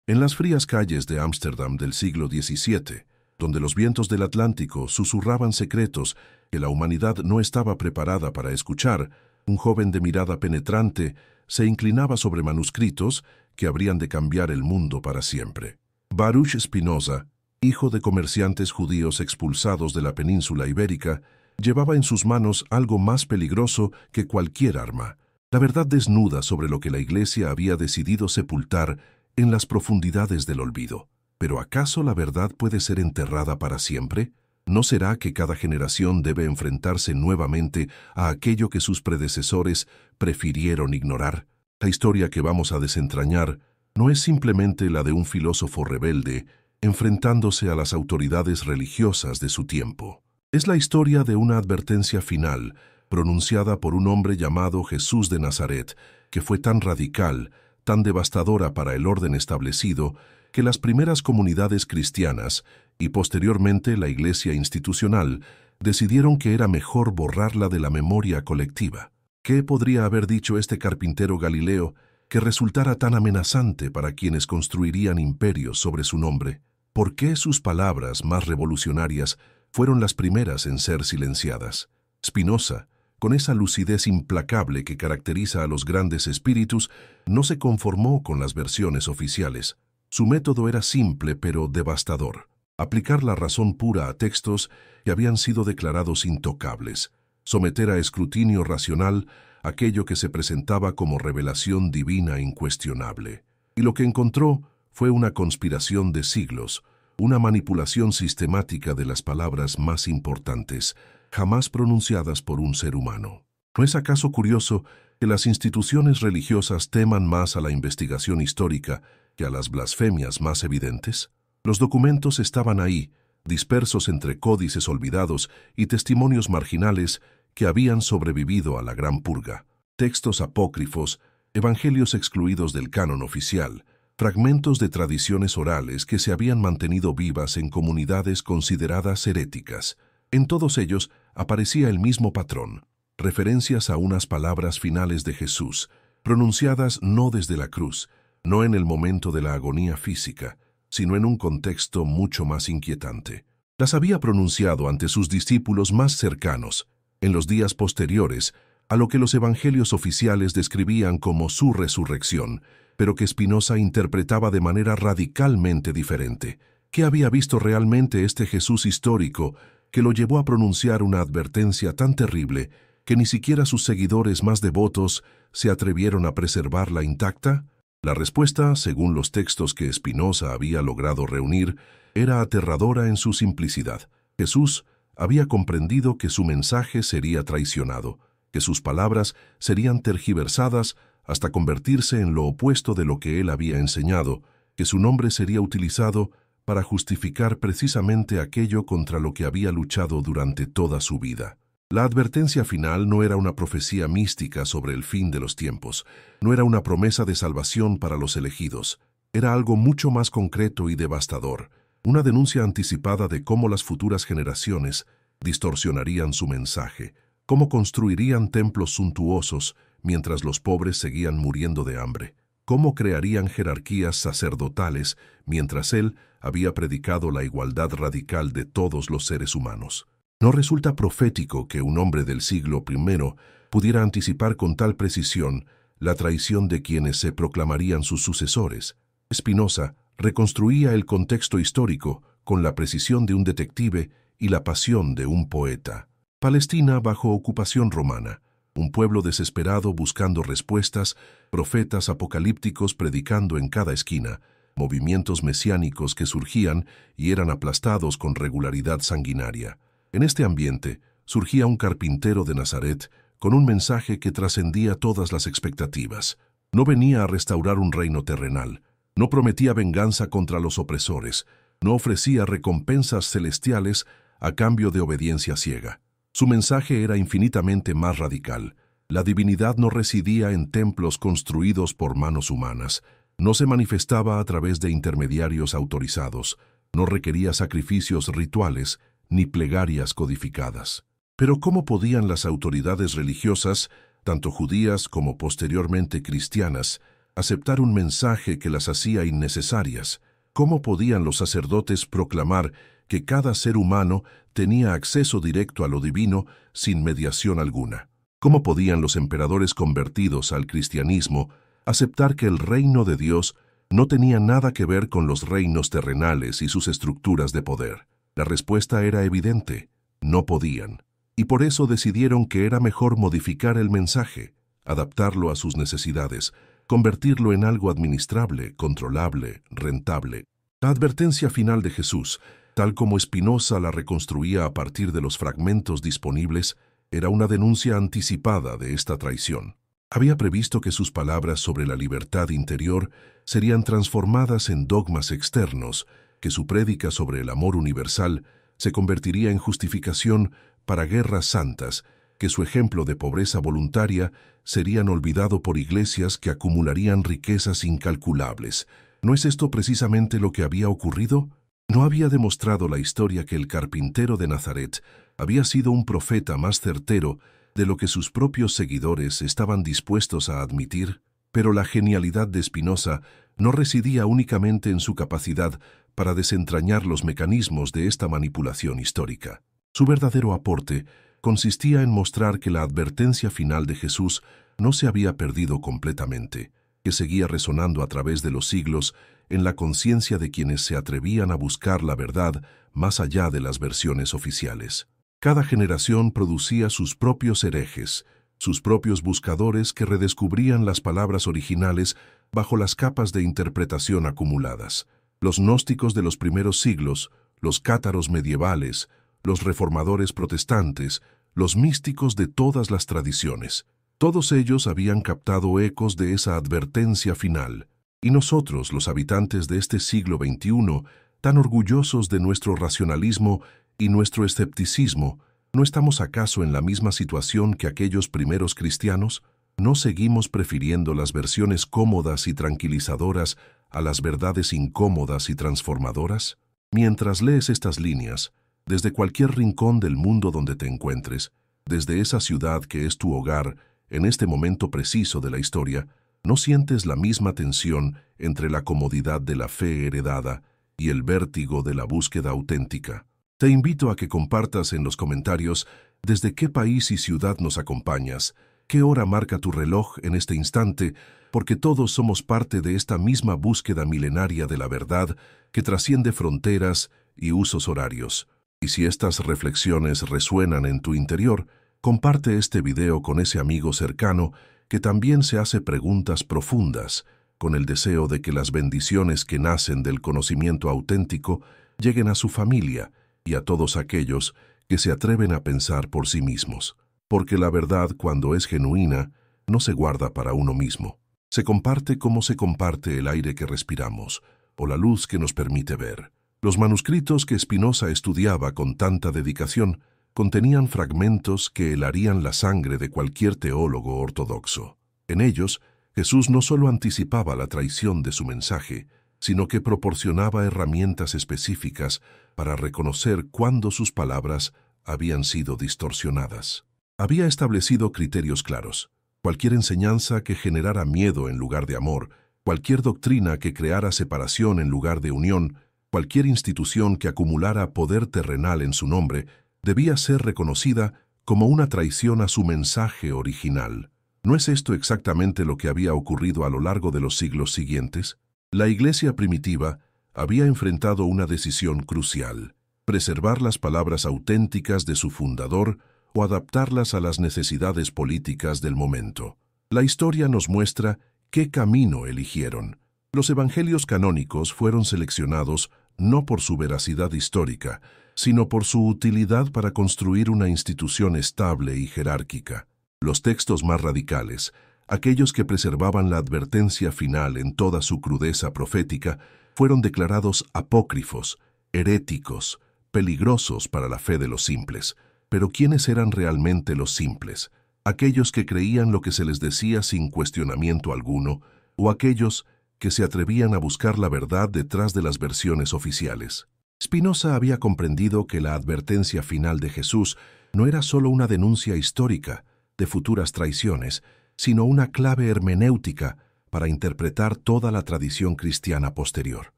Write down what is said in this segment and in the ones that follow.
En las frías calles de Ámsterdam del siglo XVII, donde los vientos del Atlántico susurraban secretos que la humanidad no estaba preparada para escuchar, un joven de mirada penetrante se inclinaba sobre manuscritos que habrían de cambiar el mundo para siempre. Baruch Spinoza, hijo de comerciantes judíos expulsados de la península ibérica, llevaba en sus manos algo más peligroso que cualquier arma: la verdad desnuda sobre lo que la Iglesia había decidido sepultar en las profundidades del olvido. ¿Pero acaso la verdad puede ser enterrada para siempre? ¿No será que cada generación debe enfrentarse nuevamente a aquello que sus predecesores prefirieron ignorar? La historia que vamos a desentrañar no es simplemente la de un filósofo rebelde enfrentándose a las autoridades religiosas de su tiempo. Es la historia de una advertencia final pronunciada por un hombre llamado Jesús de Nazaret, que fue tan radical, tan devastadora para el orden establecido, que las primeras comunidades cristianas y posteriormente la Iglesia institucional decidieron que era mejor borrarla de la memoria colectiva. ¿Qué podría haber dicho este carpintero galileo que resultara tan amenazante para quienes construirían imperios sobre su nombre? ¿Por qué sus palabras más revolucionarias fueron las primeras en ser silenciadas? Spinoza, con esa lucidez implacable que caracteriza a los grandes espíritus, no se conformó con las versiones oficiales. Su método era simple pero devastador: aplicar la razón pura a textos que habían sido declarados intocables, someter a escrutinio racional aquello que se presentaba como revelación divina incuestionable. Y lo que encontró fue una conspiración de siglos, una manipulación sistemática de las palabras más importantes, jamás pronunciadas por un ser humano. ¿No es acaso curioso que las instituciones religiosas teman más a la investigación histórica que a las blasfemias más evidentes? Los documentos estaban ahí, dispersos entre códices olvidados y testimonios marginales que habían sobrevivido a la Gran Purga. Textos apócrifos, evangelios excluidos del canon oficial, fragmentos de tradiciones orales que se habían mantenido vivas en comunidades consideradas heréticas. En todos ellos aparecía el mismo patrón: referencias a unas palabras finales de Jesús, pronunciadas no desde la cruz, no en el momento de la agonía física, sino en un contexto mucho más inquietante. Las había pronunciado ante sus discípulos más cercanos, en los días posteriores a lo que los evangelios oficiales describían como su resurrección, pero que Spinoza interpretaba de manera radicalmente diferente. ¿Qué había visto realmente este Jesús histórico que lo llevó a pronunciar una advertencia tan terrible que ni siquiera sus seguidores más devotos se atrevieron a preservarla intacta? La respuesta, según los textos que Spinoza había logrado reunir, era aterradora en su simplicidad. Jesús había comprendido que su mensaje sería traicionado, que sus palabras serían tergiversadas hasta convertirse en lo opuesto de lo que él había enseñado, que su nombre sería utilizado para justificar precisamente aquello contra lo que había luchado durante toda su vida. La advertencia final no era una profecía mística sobre el fin de los tiempos, no era una promesa de salvación para los elegidos, era algo mucho más concreto y devastador, una denuncia anticipada de cómo las futuras generaciones distorsionarían su mensaje, cómo construirían templos suntuosos mientras los pobres seguían muriendo de hambre, cómo crearían jerarquías sacerdotales mientras él había predicado la igualdad radical de todos los seres humanos. ¿No resulta profético que un hombre del siglo I pudiera anticipar con tal precisión la traición de quienes se proclamarían sus sucesores? Spinoza reconstruía el contexto histórico con la precisión de un detective y la pasión de un poeta. Palestina bajo ocupación romana, un pueblo desesperado buscando respuestas, profetas apocalípticos predicando en cada esquina, movimientos mesiánicos que surgían y eran aplastados con regularidad sanguinaria. En este ambiente surgía un carpintero de Nazaret con un mensaje que trascendía todas las expectativas. No venía a restaurar un reino terrenal, no prometía venganza contra los opresores, no ofrecía recompensas celestiales a cambio de obediencia ciega. Su mensaje era infinitamente más radical. La divinidad no residía en templos construidos por manos humanas, no se manifestaba a través de intermediarios autorizados, no requería sacrificios rituales ni plegarias codificadas. Pero ¿cómo podían las autoridades religiosas, tanto judías como posteriormente cristianas, aceptar un mensaje que las hacía innecesarias. ¿Cómo podían los sacerdotes proclamar que cada ser humano tenía acceso directo a lo divino sin mediación alguna? ¿Cómo podían los emperadores convertidos al cristianismo aceptar que el reino de Dios no tenía nada que ver con los reinos terrenales y sus estructuras de poder? La respuesta era evidente: no podían. Y por eso decidieron que era mejor modificar el mensaje, adaptarlo a sus necesidades, convertirlo en algo administrable, controlable, rentable. La advertencia final de Jesús, tal como Spinoza la reconstruía a partir de los fragmentos disponibles, era una denuncia anticipada de esta traición. Había previsto que sus palabras sobre la libertad interior serían transformadas en dogmas externos, que su prédica sobre el amor universal se convertiría en justificación para guerras santas, que su ejemplo de pobreza voluntaria serían olvidado por iglesias que acumularían riquezas incalculables. ¿No es esto precisamente lo que había ocurrido? ¿No había demostrado la historia que el carpintero de Nazaret había sido un profeta más certero de lo que sus propios seguidores estaban dispuestos a admitir? Pero la genialidad de Spinoza no residía únicamente en su capacidad para desentrañar los mecanismos de esta manipulación histórica. Su verdadero aporte consistía en mostrar que la advertencia final de Jesús no se había perdido completamente, que seguía resonando a través de los siglos en la conciencia de quienes se atrevían a buscar la verdad más allá de las versiones oficiales. Cada generación producía sus propios herejes, sus propios buscadores que redescubrían las palabras originales bajo las capas de interpretación acumuladas. Los gnósticos de los primeros siglos, los cátaros medievales, los reformadores protestantes, los místicos de todas las tradiciones. Todos ellos habían captado ecos de esa advertencia final. Y nosotros, los habitantes de este siglo XXI, tan orgullosos de nuestro racionalismo y nuestro escepticismo, ¿no estamos acaso en la misma situación que aquellos primeros cristianos? ¿No seguimos prefiriendo las versiones cómodas y tranquilizadoras a las verdades incómodas y transformadoras? Mientras lees estas líneas, desde cualquier rincón del mundo donde te encuentres, desde esa ciudad que es tu hogar, en este momento preciso de la historia, ¿no sientes la misma tensión entre la comodidad de la fe heredada y el vértigo de la búsqueda auténtica? Te invito a que compartas en los comentarios desde qué país y ciudad nos acompañas, qué hora marca tu reloj en este instante, porque todos somos parte de esta misma búsqueda milenaria de la verdad que trasciende fronteras y usos horarios. Y si estas reflexiones resuenan en tu interior, comparte este video con ese amigo cercano que también se hace preguntas profundas, con el deseo de que las bendiciones que nacen del conocimiento auténtico lleguen a su familia y a todos aquellos que se atreven a pensar por sí mismos. Porque la verdad, cuando es genuina, no se guarda para uno mismo. Se comparte como se comparte el aire que respiramos, o la luz que nos permite ver. Los manuscritos que Spinoza estudiaba con tanta dedicación contenían fragmentos que helarían la sangre de cualquier teólogo ortodoxo. En ellos, Jesús no solo anticipaba la traición de su mensaje, sino que proporcionaba herramientas específicas para reconocer cuándo sus palabras habían sido distorsionadas. Había establecido criterios claros. Cualquier enseñanza que generara miedo en lugar de amor, cualquier doctrina que creara separación en lugar de unión, cualquier institución que acumulara poder terrenal en su nombre, debía ser reconocida como una traición a su mensaje original. ¿No es esto exactamente lo que había ocurrido a lo largo de los siglos siguientes? La Iglesia primitiva había enfrentado una decisión crucial: preservar las palabras auténticas de su fundador o adaptarlas a las necesidades políticas del momento. La historia nos muestra qué camino eligieron. Los evangelios canónicos fueron seleccionados no por su veracidad histórica, sino por su utilidad para construir una institución estable y jerárquica. Los textos más radicales, aquellos que preservaban la advertencia final en toda su crudeza profética, fueron declarados apócrifos, heréticos, peligrosos para la fe de los simples. Pero ¿quiénes eran realmente los simples? ¿Aquellos que creían lo que se les decía sin cuestionamiento alguno, o aquellos que se atrevían a buscar la verdad detrás de las versiones oficiales? Spinoza había comprendido que la advertencia final de Jesús no era solo una denuncia histórica de futuras traiciones, sino una clave hermenéutica para interpretar toda la tradición cristiana posterior.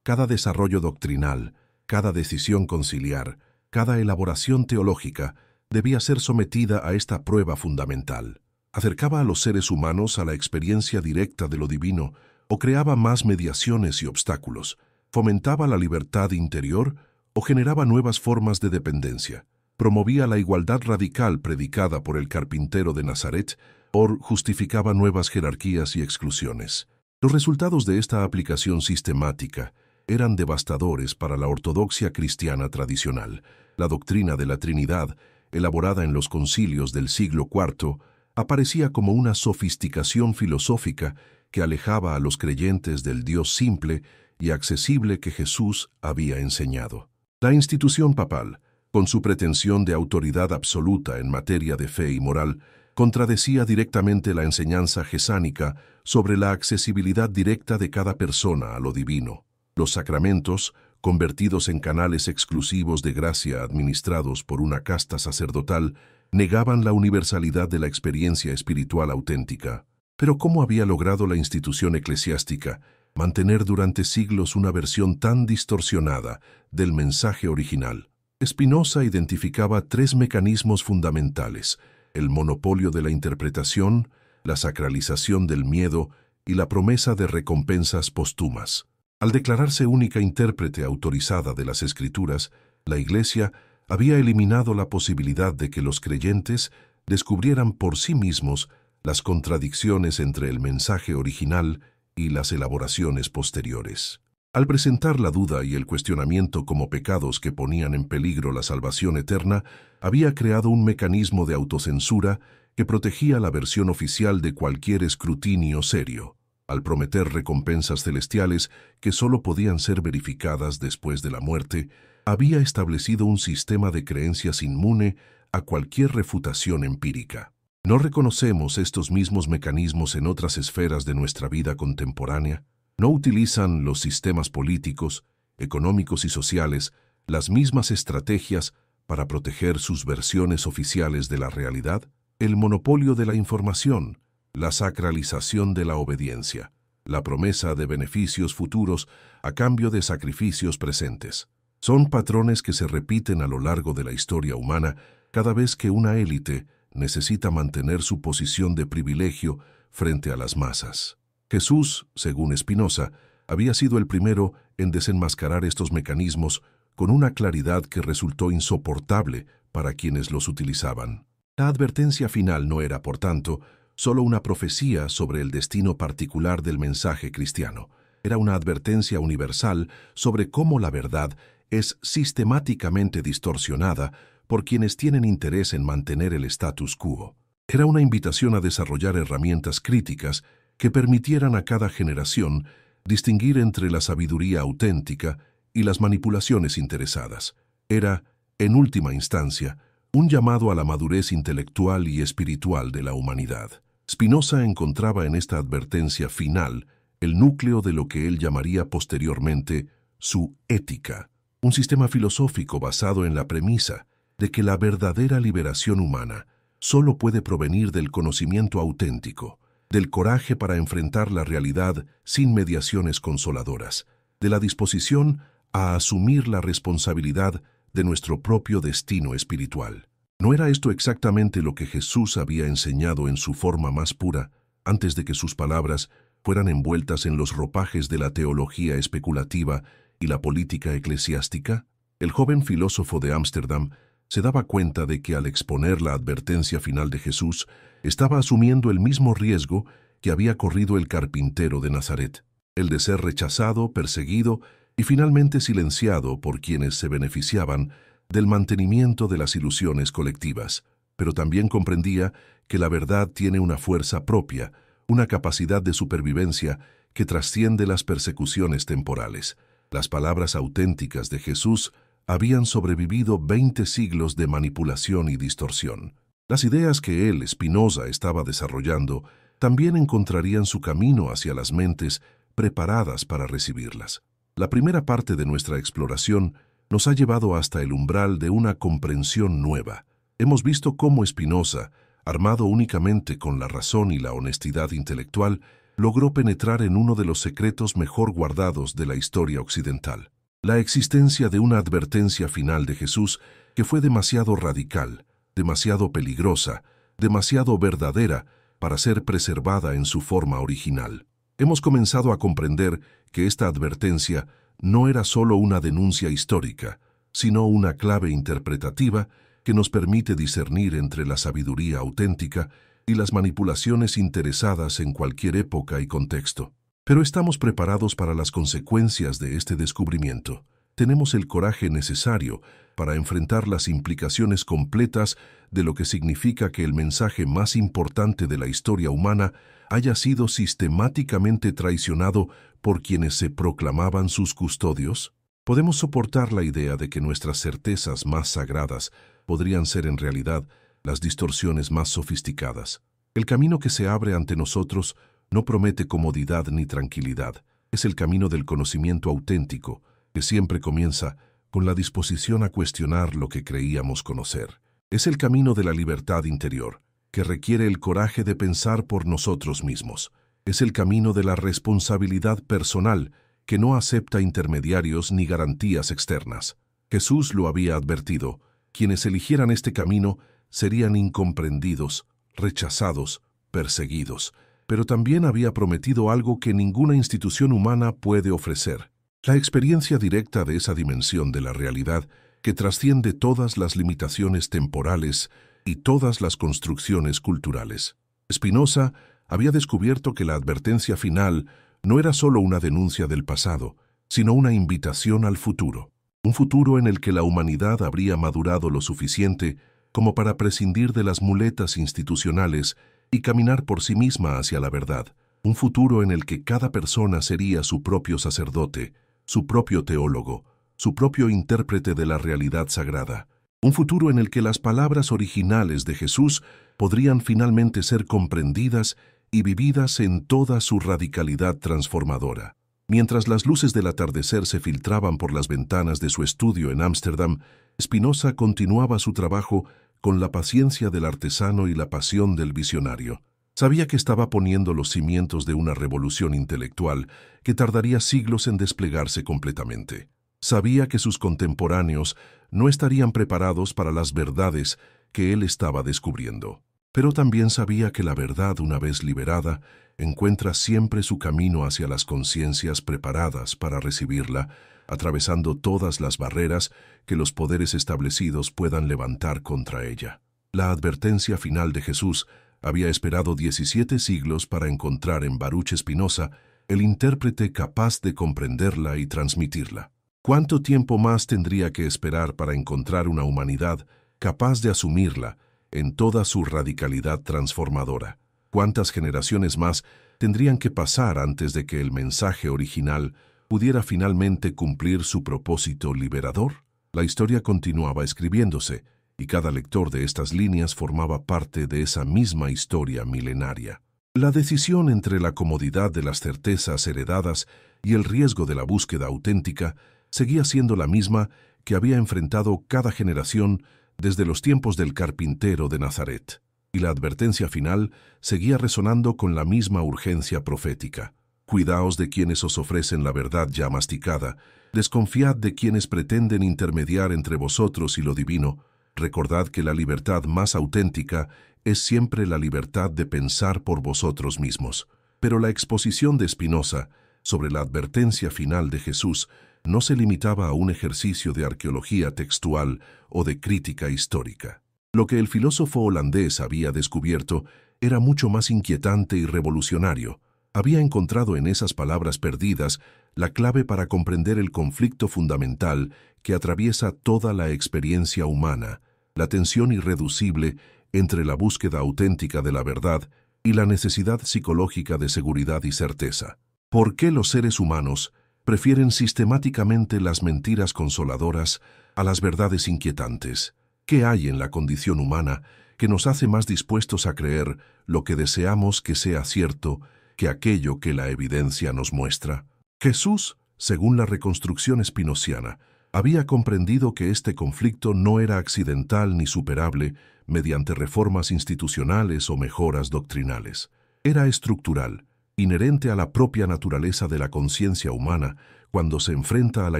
Cada desarrollo doctrinal, cada decisión conciliar, cada elaboración teológica debía ser sometida a esta prueba fundamental. Acercaba a los seres humanos a la experiencia directa de lo divino o creaba más mediaciones y obstáculos, fomentaba la libertad interior o generaba nuevas formas de dependencia, promovía la igualdad radical predicada por el carpintero de Nazaret o justificaba nuevas jerarquías y exclusiones. Los resultados de esta aplicación sistemática eran devastadores para la ortodoxia cristiana tradicional. La doctrina de la Trinidad, elaborada en los concilios del siglo IV, aparecía como una sofisticación filosófica que alejaba a los creyentes del Dios simple y accesible que Jesús había enseñado. La institución papal, con su pretensión de autoridad absoluta en materia de fe y moral, contradecía directamente la enseñanza gesánica sobre la accesibilidad directa de cada persona a lo divino. Los sacramentos, convertidos en canales exclusivos de gracia administrados por una casta sacerdotal, negaban la universalidad de la experiencia espiritual auténtica. Pero ¿cómo había logrado la institución eclesiástica mantener durante siglos una versión tan distorsionada del mensaje original? Spinoza identificaba tres mecanismos fundamentales: el monopolio de la interpretación, la sacralización del miedo y la promesa de recompensas póstumas. Al declararse única intérprete autorizada de las Escrituras, la Iglesia había eliminado la posibilidad de que los creyentes descubrieran por sí mismos las contradicciones entre el mensaje original y las elaboraciones posteriores. Al presentar la duda y el cuestionamiento como pecados que ponían en peligro la salvación eterna, había creado un mecanismo de autocensura que protegía la versión oficial de cualquier escrutinio serio. Al prometer recompensas celestiales que solo podían ser verificadas después de la muerte, había establecido un sistema de creencias inmune a cualquier refutación empírica. ¿No reconocemos estos mismos mecanismos en otras esferas de nuestra vida contemporánea? ¿No utilizan los sistemas políticos, económicos y sociales las mismas estrategias para proteger sus versiones oficiales de la realidad? El monopolio de la información, la sacralización de la obediencia, la promesa de beneficios futuros a cambio de sacrificios presentes. Son patrones que se repiten a lo largo de la historia humana cada vez que una élite necesita mantener su posición de privilegio frente a las masas. Jesús, según Spinoza, había sido el primero en desenmascarar estos mecanismos con una claridad que resultó insoportable para quienes los utilizaban. La advertencia final no era, por tanto, solo una profecía sobre el destino particular del mensaje cristiano. Era una advertencia universal sobre cómo la verdad es sistemáticamente distorsionada por quienes tienen interés en mantener el status quo. Era una invitación a desarrollar herramientas críticas que permitieran a cada generación distinguir entre la sabiduría auténtica y las manipulaciones interesadas. Era, en última instancia, un llamado a la madurez intelectual y espiritual de la humanidad. Spinoza encontraba en esta advertencia final el núcleo de lo que él llamaría posteriormente su ética, un sistema filosófico basado en la premisa de que la verdadera liberación humana solo puede provenir del conocimiento auténtico, del coraje para enfrentar la realidad sin mediaciones consoladoras, de la disposición a asumir la responsabilidad de nuestro propio destino espiritual. ¿No era esto exactamente lo que Jesús había enseñado en su forma más pura, antes de que sus palabras fueran envueltas en los ropajes de la teología especulativa y la política eclesiástica? El joven filósofo de Ámsterdam se daba cuenta de que al exponer la advertencia final de Jesús, estaba asumiendo el mismo riesgo que había corrido el carpintero de Nazaret, el de ser rechazado, perseguido y finalmente silenciado por quienes se beneficiaban del mantenimiento de las ilusiones colectivas, pero también comprendía que la verdad tiene una fuerza propia, una capacidad de supervivencia que trasciende las persecuciones temporales. Las palabras auténticas de Jesús habían sobrevivido 20 siglos de manipulación y distorsión. Las ideas que él, Spinoza, estaba desarrollando también encontrarían su camino hacia las mentes preparadas para recibirlas. La primera parte de nuestra exploración nos ha llevado hasta el umbral de una comprensión nueva. Hemos visto cómo Spinoza, armado únicamente con la razón y la honestidad intelectual, logró penetrar en uno de los secretos mejor guardados de la historia occidental: la existencia de una advertencia final de Jesús que fue demasiado radical, demasiado peligrosa, demasiado verdadera para ser preservada en su forma original. Hemos comenzado a comprender que esta advertencia no era solo una denuncia histórica, sino una clave interpretativa que nos permite discernir entre la sabiduría auténtica y las manipulaciones interesadas en cualquier época y contexto. Pero estamos preparados para las consecuencias de este descubrimiento. Tenemos el coraje necesario para enfrentar las implicaciones completas de lo que significa que el mensaje más importante de la historia humana haya sido sistemáticamente traicionado por quienes se proclamaban sus custodios. ¿Podemos soportar la idea de que nuestras certezas más sagradas podrían ser en realidad las distorsiones más sofisticadas? El camino que se abre ante nosotros no promete comodidad ni tranquilidad. Es el camino del conocimiento auténtico, que siempre comienza con la disposición a cuestionar lo que creíamos conocer. Es el camino de la libertad interior, que requiere el coraje de pensar por nosotros mismos. Es el camino de la responsabilidad personal, que no acepta intermediarios ni garantías externas. Jesús lo había advertido: quienes eligieran este camino serían incomprendidos, rechazados, perseguidos. Pero también había prometido algo que ninguna institución humana puede ofrecer: la experiencia directa de esa dimensión de la realidad que trasciende todas las limitaciones temporales y todas las construcciones culturales. Spinoza había descubierto que la advertencia final no era solo una denuncia del pasado, sino una invitación al futuro. Un futuro en el que la humanidad habría madurado lo suficiente como para prescindir de las muletas institucionales y caminar por sí misma hacia la verdad. Un futuro en el que cada persona sería su propio sacerdote, su propio teólogo, su propio intérprete de la realidad sagrada. Un futuro en el que las palabras originales de Jesús podrían finalmente ser comprendidas y vividas en toda su radicalidad transformadora. Mientras las luces del atardecer se filtraban por las ventanas de su estudio en Ámsterdam, Spinoza continuaba su trabajo con la paciencia del artesano y la pasión del visionario. Sabía que estaba poniendo los cimientos de una revolución intelectual que tardaría siglos en desplegarse completamente. Sabía que sus contemporáneos no estarían preparados para las verdades que él estaba descubriendo. Pero también sabía que la verdad, una vez liberada, encuentra siempre su camino hacia las conciencias preparadas para recibirla, atravesando todas las barreras que los poderes establecidos puedan levantar contra ella. La advertencia final de Jesús había esperado 17 siglos para encontrar en Baruch Spinoza el intérprete capaz de comprenderla y transmitirla. ¿Cuánto tiempo más tendría que esperar para encontrar una humanidad capaz de asumirla en toda su radicalidad transformadora? ¿Cuántas generaciones más tendrían que pasar antes de que el mensaje original pudiera finalmente cumplir su propósito liberador? La historia continuaba escribiéndose, y cada lector de estas líneas formaba parte de esa misma historia milenaria. La decisión entre la comodidad de las certezas heredadas y el riesgo de la búsqueda auténtica seguía siendo la misma que había enfrentado cada generación desde los tiempos del carpintero de Nazaret, y la advertencia final seguía resonando con la misma urgencia profética. Cuidaos de quienes os ofrecen la verdad ya masticada, desconfiad de quienes pretenden intermediar entre vosotros y lo divino. Recordad que la libertad más auténtica es siempre la libertad de pensar por vosotros mismos. Pero la exposición de Spinoza sobre la advertencia final de Jesús no se limitaba a un ejercicio de arqueología textual o de crítica histórica. Lo que el filósofo holandés había descubierto era mucho más inquietante y revolucionario. Había encontrado en esas palabras perdidas la clave para comprender el conflicto fundamental que atraviesa toda la experiencia humana, la tensión irreducible entre la búsqueda auténtica de la verdad y la necesidad psicológica de seguridad y certeza. ¿Por qué los seres humanos prefieren sistemáticamente las mentiras consoladoras a las verdades inquietantes? ¿Qué hay en la condición humana que nos hace más dispuestos a creer lo que deseamos que sea cierto que aquello que la evidencia nos muestra? Jesús, según la reconstrucción spinoziana, había comprendido que este conflicto no era accidental ni superable mediante reformas institucionales o mejoras doctrinales. Era estructural, inherente a la propia naturaleza de la conciencia humana cuando se enfrenta a la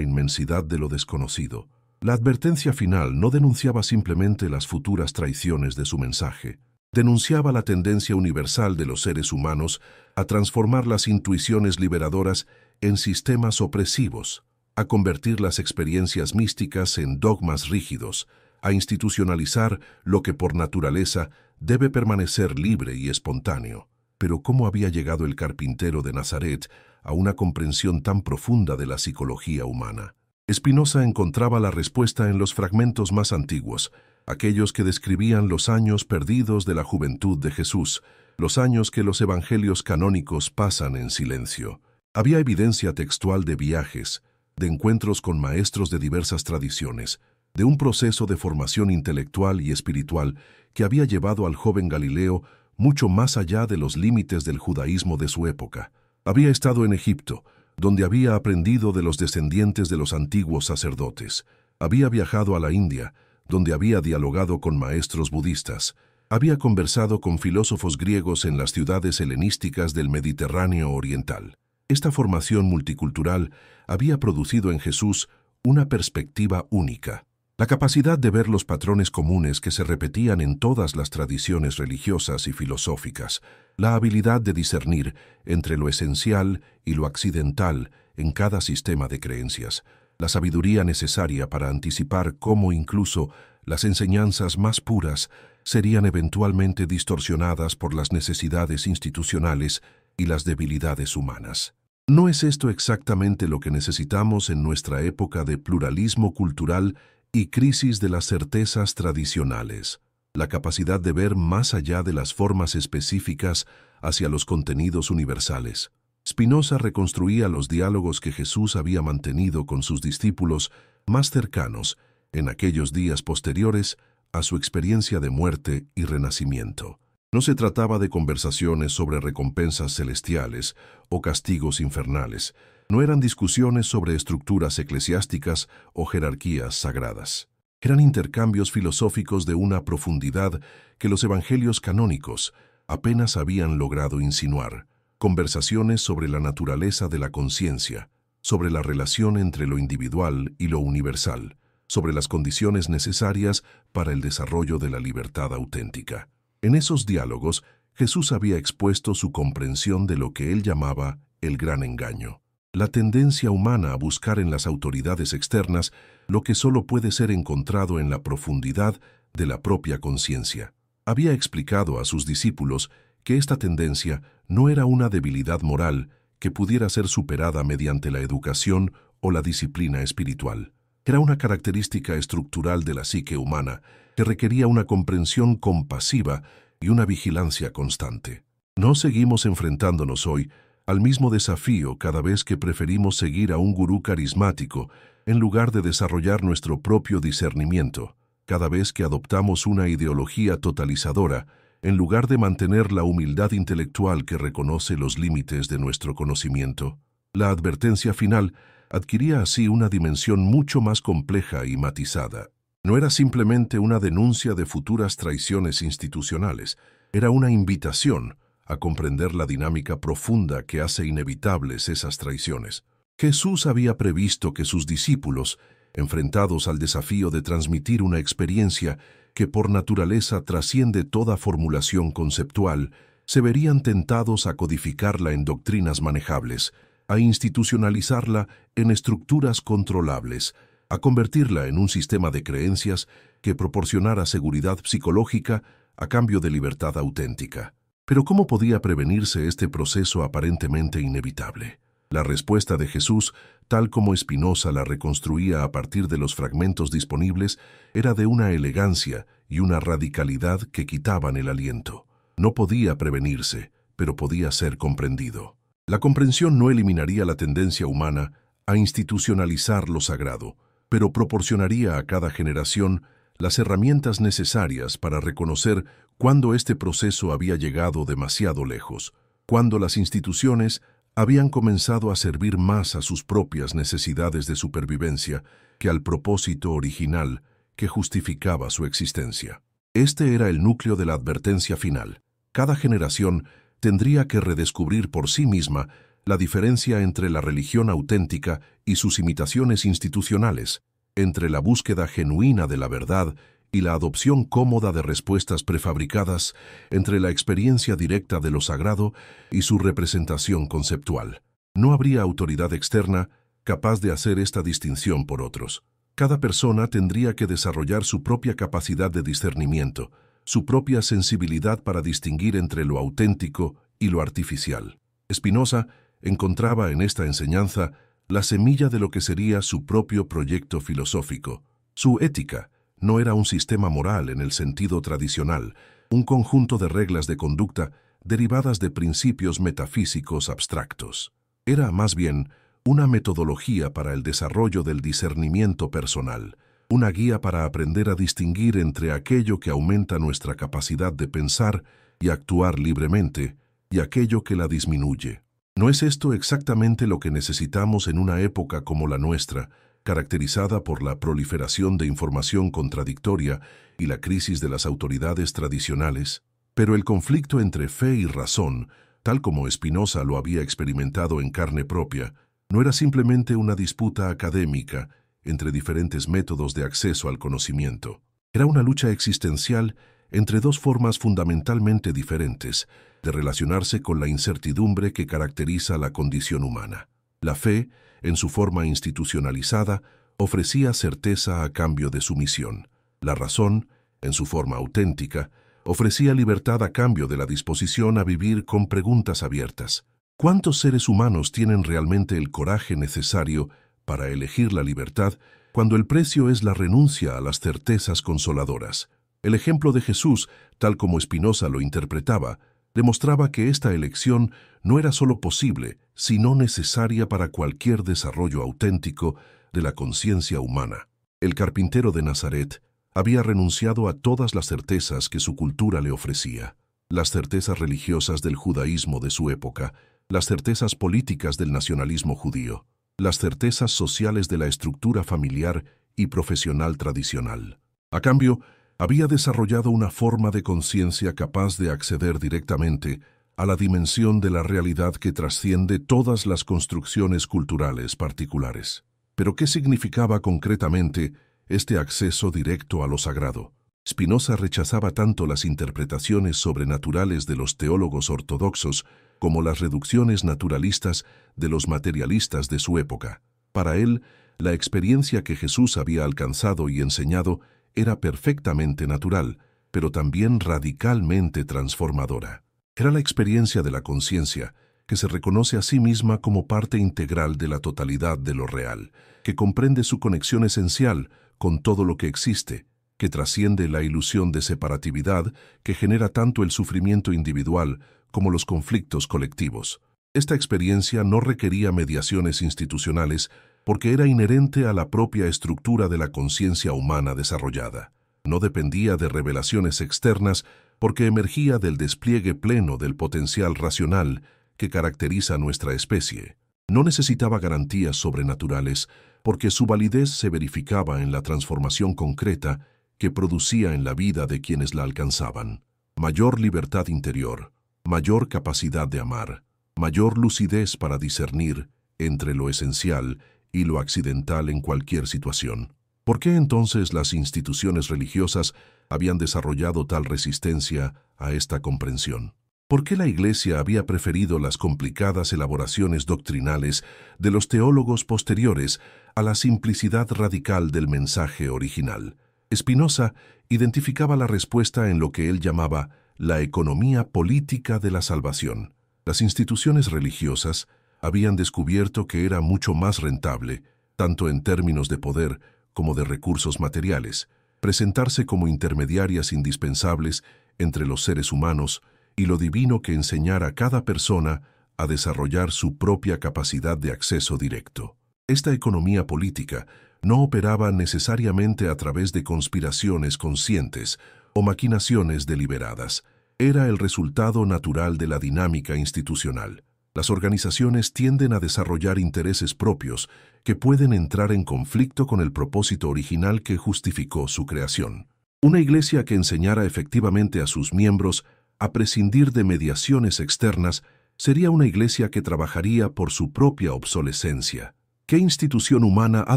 inmensidad de lo desconocido. La advertencia final no denunciaba simplemente las futuras traiciones de su mensaje. Denunciaba la tendencia universal de los seres humanos a transformar las intuiciones liberadoras en sistemas opresivos, a convertir las experiencias místicas en dogmas rígidos, a institucionalizar lo que por naturaleza debe permanecer libre y espontáneo. Pero ¿cómo había llegado el carpintero de Nazaret a una comprensión tan profunda de la psicología humana? Spinoza encontraba la respuesta en los fragmentos más antiguos, aquellos que describían los años perdidos de la juventud de Jesús, los años que los evangelios canónicos pasan en silencio. Había evidencia textual de viajes, de encuentros con maestros de diversas tradiciones, de un proceso de formación intelectual y espiritual que había llevado al joven Galileo mucho más allá de los límites del judaísmo de su época. Había estado en Egipto, donde había aprendido de los descendientes de los antiguos sacerdotes. Había viajado a la India, donde había dialogado con maestros budistas. Había conversado con filósofos griegos en las ciudades helenísticas del Mediterráneo oriental. Esta formación multicultural había producido en Jesús una perspectiva única. La capacidad de ver los patrones comunes que se repetían en todas las tradiciones religiosas y filosóficas, la habilidad de discernir entre lo esencial y lo accidental en cada sistema de creencias, la sabiduría necesaria para anticipar cómo incluso las enseñanzas más puras serían eventualmente distorsionadas por las necesidades institucionales y las debilidades humanas. ¿No es esto exactamente lo que necesitamos en nuestra época de pluralismo cultural y crisis de las certezas tradicionales? La capacidad de ver más allá de las formas específicas hacia los contenidos universales. Spinoza reconstruía los diálogos que Jesús había mantenido con sus discípulos más cercanos en aquellos días posteriores a su experiencia de muerte y renacimiento. No se trataba de conversaciones sobre recompensas celestiales o castigos infernales. No eran discusiones sobre estructuras eclesiásticas o jerarquías sagradas. Eran intercambios filosóficos de una profundidad que los evangelios canónicos apenas habían logrado insinuar. Conversaciones sobre la naturaleza de la conciencia, sobre la relación entre lo individual y lo universal, sobre las condiciones necesarias para el desarrollo de la libertad auténtica. En esos diálogos, Jesús había expuesto su comprensión de lo que él llamaba el gran engaño. La tendencia humana a buscar en las autoridades externas lo que solo puede ser encontrado en la profundidad de la propia conciencia. Había explicado a sus discípulos que esta tendencia no era una debilidad moral que pudiera ser superada mediante la educación o la disciplina espiritual. Era una característica estructural de la psique humana que requería una comprensión compasiva y una vigilancia constante. ¿No seguimos enfrentándonos hoy al mismo desafío cada vez que preferimos seguir a un gurú carismático en lugar de desarrollar nuestro propio discernimiento, cada vez que adoptamos una ideología totalizadora en lugar de mantener la humildad intelectual que reconoce los límites de nuestro conocimiento? La advertencia final adquiría así una dimensión mucho más compleja y matizada. No era simplemente una denuncia de futuras traiciones institucionales, era una invitación a comprender la dinámica profunda que hace inevitables esas traiciones. Jesús había previsto que sus discípulos, enfrentados al desafío de transmitir una experiencia que por naturaleza trasciende toda formulación conceptual, se verían tentados a codificarla en doctrinas manejables, a institucionalizarla en estructuras controlables, a convertirla en un sistema de creencias que proporcionara seguridad psicológica a cambio de libertad auténtica. Pero ¿cómo podía prevenirse este proceso aparentemente inevitable? La respuesta de Jesús, tal como Spinoza la reconstruía a partir de los fragmentos disponibles, era de una elegancia y una radicalidad que quitaban el aliento. No podía prevenirse, pero podía ser comprendido. La comprensión no eliminaría la tendencia humana a institucionalizar lo sagrado, pero proporcionaría a cada generación las herramientas necesarias para reconocer cuándo este proceso había llegado demasiado lejos, cuándo las instituciones habían comenzado a servir más a sus propias necesidades de supervivencia que al propósito original que justificaba su existencia. Este era el núcleo de la advertencia final. Cada generación tendría que redescubrir por sí misma la diferencia entre la religión auténtica y sus imitaciones institucionales, entre la búsqueda genuina de la verdad y la adopción cómoda de respuestas prefabricadas, entre la experiencia directa de lo sagrado y su representación conceptual. No habría autoridad externa capaz de hacer esta distinción por otros. Cada persona tendría que desarrollar su propia capacidad de discernimiento, su propia sensibilidad para distinguir entre lo auténtico y lo artificial. Spinoza encontraba en esta enseñanza la semilla de lo que sería su propio proyecto filosófico. Su ética no era un sistema moral en el sentido tradicional, un conjunto de reglas de conducta derivadas de principios metafísicos abstractos. Era más bien una metodología para el desarrollo del discernimiento personal, una guía para aprender a distinguir entre aquello que aumenta nuestra capacidad de pensar y actuar libremente y aquello que la disminuye. ¿No es esto exactamente lo que necesitamos en una época como la nuestra, caracterizada por la proliferación de información contradictoria y la crisis de las autoridades tradicionales? Pero el conflicto entre fe y razón, tal como Spinoza lo había experimentado en carne propia, no era simplemente una disputa académica entre diferentes métodos de acceso al conocimiento. Era una lucha existencial entre dos formas fundamentalmente diferentes de relacionarse con la incertidumbre que caracteriza la condición humana. La fe, en su forma institucionalizada, ofrecía certeza a cambio de sumisión. La razón, en su forma auténtica, ofrecía libertad a cambio de la disposición a vivir con preguntas abiertas. ¿Cuántos seres humanos tienen realmente el coraje necesario para elegir la libertad cuando el precio es la renuncia a las certezas consoladoras? El ejemplo de Jesús, tal como Spinoza lo interpretaba, demostraba que esta elección no era solo posible, sino necesaria para cualquier desarrollo auténtico de la conciencia humana. El carpintero de Nazaret había renunciado a todas las certezas que su cultura le ofrecía, las certezas religiosas del judaísmo de su época, las certezas políticas del nacionalismo judío, las certezas sociales de la estructura familiar y profesional tradicional. A cambio, había desarrollado una forma de conciencia capaz de acceder directamente a la dimensión de la realidad que trasciende todas las construcciones culturales particulares. Pero ¿qué significaba concretamente este acceso directo a lo sagrado? Spinoza rechazaba tanto las interpretaciones sobrenaturales de los teólogos ortodoxos como las reducciones naturalistas de los materialistas de su época. Para él, la experiencia que Jesús había alcanzado y enseñado era perfectamente natural, pero también radicalmente transformadora. Era la experiencia de la conciencia, que se reconoce a sí misma como parte integral de la totalidad de lo real, que comprende su conexión esencial con todo lo que existe, que trasciende la ilusión de separatividad que genera tanto el sufrimiento individual como los conflictos colectivos. Esta experiencia no requería mediaciones institucionales porque era inherente a la propia estructura de la conciencia humana desarrollada. No dependía de revelaciones externas porque emergía del despliegue pleno del potencial racional que caracteriza a nuestra especie. No necesitaba garantías sobrenaturales porque su validez se verificaba en la transformación concreta que producía en la vida de quienes la alcanzaban. Mayor libertad interior, mayor capacidad de amar, mayor lucidez para discernir entre lo esencial y lo accidental en cualquier situación. ¿Por qué entonces las instituciones religiosas habían desarrollado tal resistencia a esta comprensión? ¿Por qué la Iglesia había preferido las complicadas elaboraciones doctrinales de los teólogos posteriores a la simplicidad radical del mensaje original? Spinoza identificaba la respuesta en lo que él llamaba la economía política de la salvación. Las instituciones religiosas habían descubierto que era mucho más rentable, tanto en términos de poder como de recursos materiales, presentarse como intermediarias indispensables entre los seres humanos y lo divino que enseñara a cada persona a desarrollar su propia capacidad de acceso directo. Esta economía política no operaba necesariamente a través de conspiraciones conscientes o maquinaciones deliberadas. Era el resultado natural de la dinámica institucional. Las organizaciones tienden a desarrollar intereses propios que pueden entrar en conflicto con el propósito original que justificó su creación. Una iglesia que enseñara efectivamente a sus miembros a prescindir de mediaciones externas, sería una iglesia que trabajaría por su propia obsolescencia. ¿Qué institución humana ha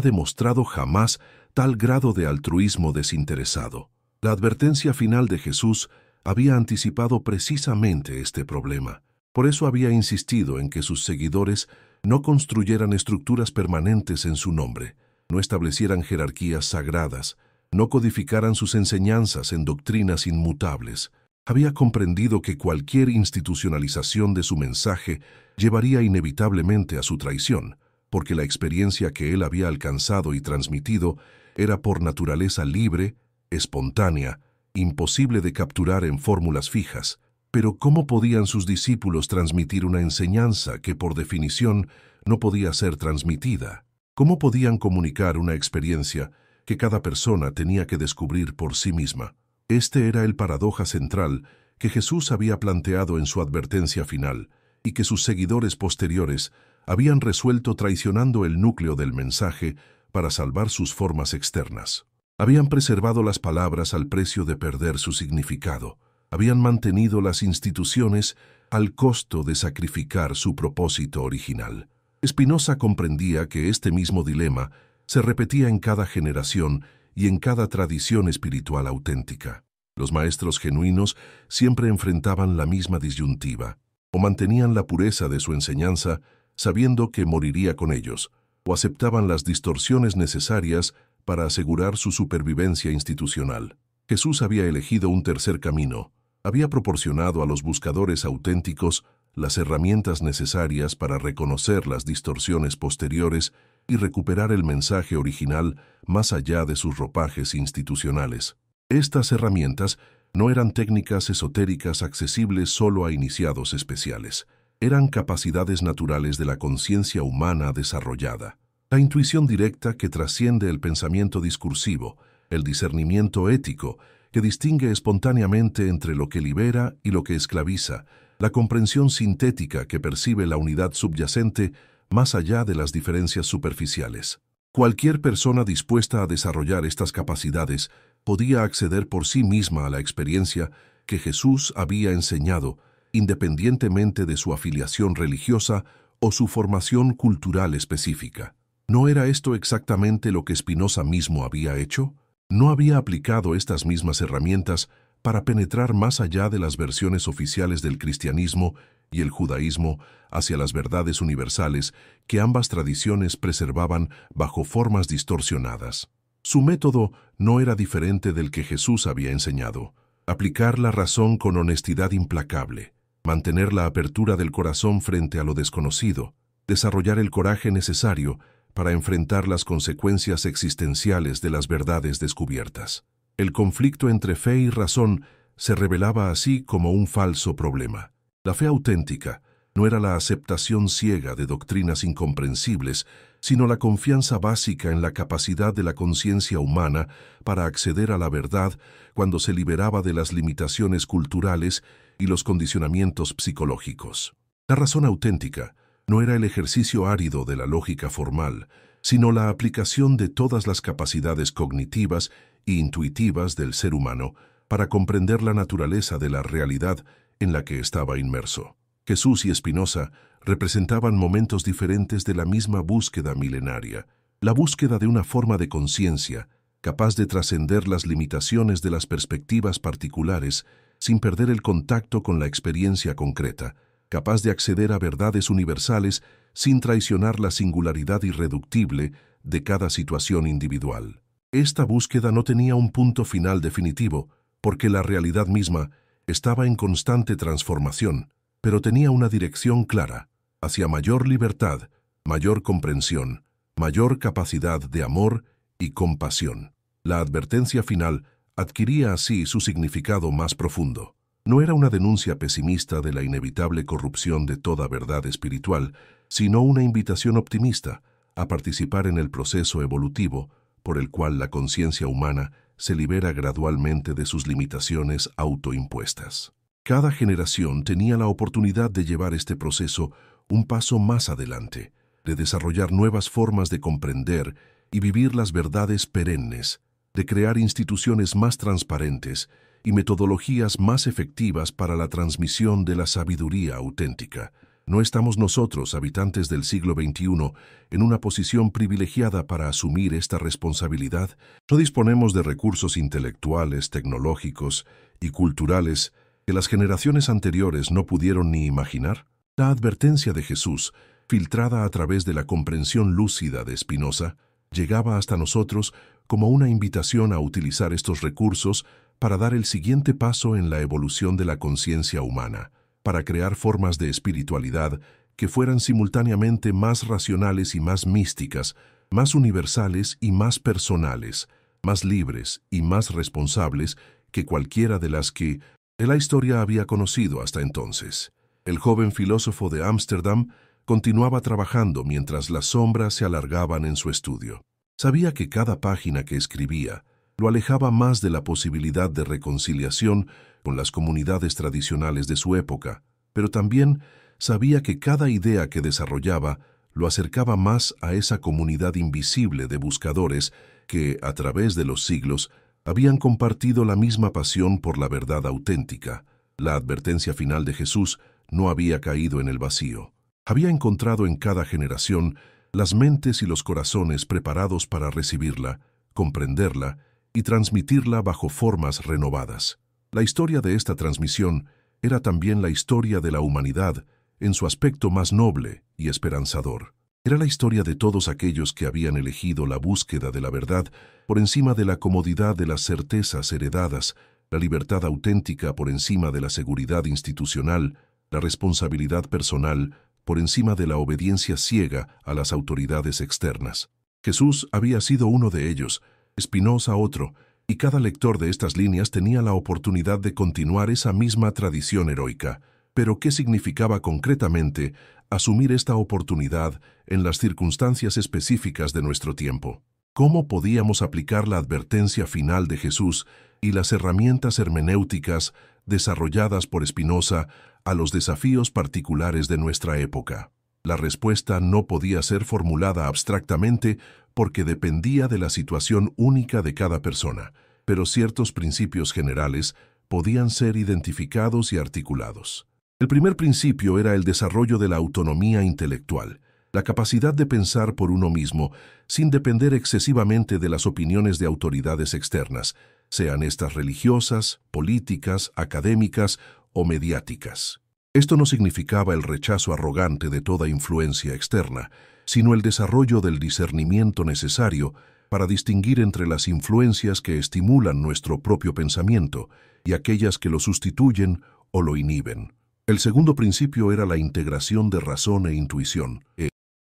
demostrado jamás tal grado de altruismo desinteresado? La advertencia final de Jesús había anticipado precisamente este problema. Por eso había insistido en que sus seguidores no construyeran estructuras permanentes en su nombre, no establecieran jerarquías sagradas, no codificaran sus enseñanzas en doctrinas inmutables. Había comprendido que cualquier institucionalización de su mensaje llevaría inevitablemente a su traición, porque la experiencia que él había alcanzado y transmitido era por naturaleza libre, espontánea, imposible de capturar en fórmulas fijas. Pero ¿cómo podían sus discípulos transmitir una enseñanza que por definición no podía ser transmitida? ¿Cómo podían comunicar una experiencia que cada persona tenía que descubrir por sí misma? Este era el paradoja central que Jesús había planteado en su advertencia final y que sus seguidores posteriores habían resuelto traicionando el núcleo del mensaje para salvar sus formas externas. Habían preservado las palabras al precio de perder su significado. Habían mantenido las instituciones al costo de sacrificar su propósito original. Spinoza comprendía que este mismo dilema se repetía en cada generación y en cada tradición espiritual auténtica. Los maestros genuinos siempre enfrentaban la misma disyuntiva: o mantenían la pureza de su enseñanza, sabiendo que moriría con ellos, o aceptaban las distorsiones necesarias para asegurar su supervivencia institucional. Jesús había elegido un tercer camino. Había proporcionado a los buscadores auténticos las herramientas necesarias para reconocer las distorsiones posteriores y recuperar el mensaje original más allá de sus ropajes institucionales. Estas herramientas no eran técnicas esotéricas accesibles solo a iniciados especiales. Eran capacidades naturales de la conciencia humana desarrollada. La intuición directa que trasciende el pensamiento discursivo, el discernimiento ético, que distingue espontáneamente entre lo que libera y lo que esclaviza, la comprensión sintética que percibe la unidad subyacente más allá de las diferencias superficiales. Cualquier persona dispuesta a desarrollar estas capacidades podía acceder por sí misma a la experiencia que Jesús había enseñado, independientemente de su afiliación religiosa o su formación cultural específica. ¿No era esto exactamente lo que Spinoza mismo había hecho? ¿No había aplicado estas mismas herramientas para penetrar más allá de las versiones oficiales del cristianismo y el judaísmo hacia las verdades universales que ambas tradiciones preservaban bajo formas distorsionadas? Su método no era diferente del que Jesús había enseñado: aplicar la razón con honestidad implacable, mantener la apertura del corazón frente a lo desconocido, desarrollar el coraje necesario para enfrentar las consecuencias existenciales de las verdades descubiertas. El conflicto entre fe y razón se revelaba así como un falso problema. La fe auténtica no era la aceptación ciega de doctrinas incomprensibles, sino la confianza básica en la capacidad de la conciencia humana para acceder a la verdad cuando se liberaba de las limitaciones culturales y los condicionamientos psicológicos. La razón auténtica no era el ejercicio árido de la lógica formal, sino la aplicación de todas las capacidades cognitivas e intuitivas del ser humano para comprender la naturaleza de la realidad en la que estaba inmerso. Jesús y Spinoza representaban momentos diferentes de la misma búsqueda milenaria, la búsqueda de una forma de conciencia capaz de trascender las limitaciones de las perspectivas particulares sin perder el contacto con la experiencia concreta, capaz de acceder a verdades universales sin traicionar la singularidad irreductible de cada situación individual. Esta búsqueda no tenía un punto final definitivo, porque la realidad misma estaba en constante transformación, pero tenía una dirección clara, hacia mayor libertad, mayor comprensión, mayor capacidad de amor y compasión. La advertencia final adquiría así su significado más profundo. No era una denuncia pesimista de la inevitable corrupción de toda verdad espiritual, sino una invitación optimista a participar en el proceso evolutivo por el cual la conciencia humana se libera gradualmente de sus limitaciones autoimpuestas. Cada generación tenía la oportunidad de llevar este proceso un paso más adelante, de desarrollar nuevas formas de comprender y vivir las verdades perennes, de crear instituciones más transparentes y metodologías más efectivas para la transmisión de la sabiduría auténtica. No estamos nosotros, habitantes del siglo XXI, en una posición privilegiada para asumir esta responsabilidad. No disponemos de recursos intelectuales, tecnológicos y culturales que las generaciones anteriores no pudieron ni imaginar. La advertencia de Jesús, filtrada a través de la comprensión lúcida de Spinoza, llegaba hasta nosotros como una invitación a utilizar estos recursos para dar el siguiente paso en la evolución de la conciencia humana, para crear formas de espiritualidad que fueran simultáneamente más racionales y más místicas, más universales y más personales, más libres y más responsables que cualquiera de las que la historia había conocido hasta entonces. El joven filósofo de Ámsterdam continuaba trabajando mientras las sombras se alargaban en su estudio. Sabía que cada página que escribía lo alejaba más de la posibilidad de reconciliación con las comunidades tradicionales de su época, pero también sabía que cada idea que desarrollaba lo acercaba más a esa comunidad invisible de buscadores que, a través de los siglos, habían compartido la misma pasión por la verdad auténtica. La advertencia final de Jesús no había caído en el vacío. Había encontrado en cada generación las mentes y los corazones preparados para recibirla, comprenderla y transmitirla bajo formas renovadas. La historia de esta transmisión era también la historia de la humanidad en su aspecto más noble y esperanzador. Era la historia de todos aquellos que habían elegido la búsqueda de la verdad por encima de la comodidad de las certezas heredadas, la libertad auténtica por encima de la seguridad institucional, la responsabilidad personal por encima de la obediencia ciega a las autoridades externas. Jesús había sido uno de ellos, Spinoza otro, y cada lector de estas líneas tenía la oportunidad de continuar esa misma tradición heroica. Pero ¿qué significaba concretamente asumir esta oportunidad en las circunstancias específicas de nuestro tiempo? ¿Cómo podíamos aplicar la advertencia final de Jesús y las herramientas hermenéuticas desarrolladas por Spinoza a los desafíos particulares de nuestra época? La respuesta no podía ser formulada abstractamente porque dependía de la situación única de cada persona, pero ciertos principios generales podían ser identificados y articulados. El primer principio era el desarrollo de la autonomía intelectual, la capacidad de pensar por uno mismo sin depender excesivamente de las opiniones de autoridades externas, sean estas religiosas, políticas, académicas o mediáticas. Esto no significaba el rechazo arrogante de toda influencia externa, sino el desarrollo del discernimiento necesario para distinguir entre las influencias que estimulan nuestro propio pensamiento y aquellas que lo sustituyen o lo inhiben. El segundo principio era la integración de razón e intuición,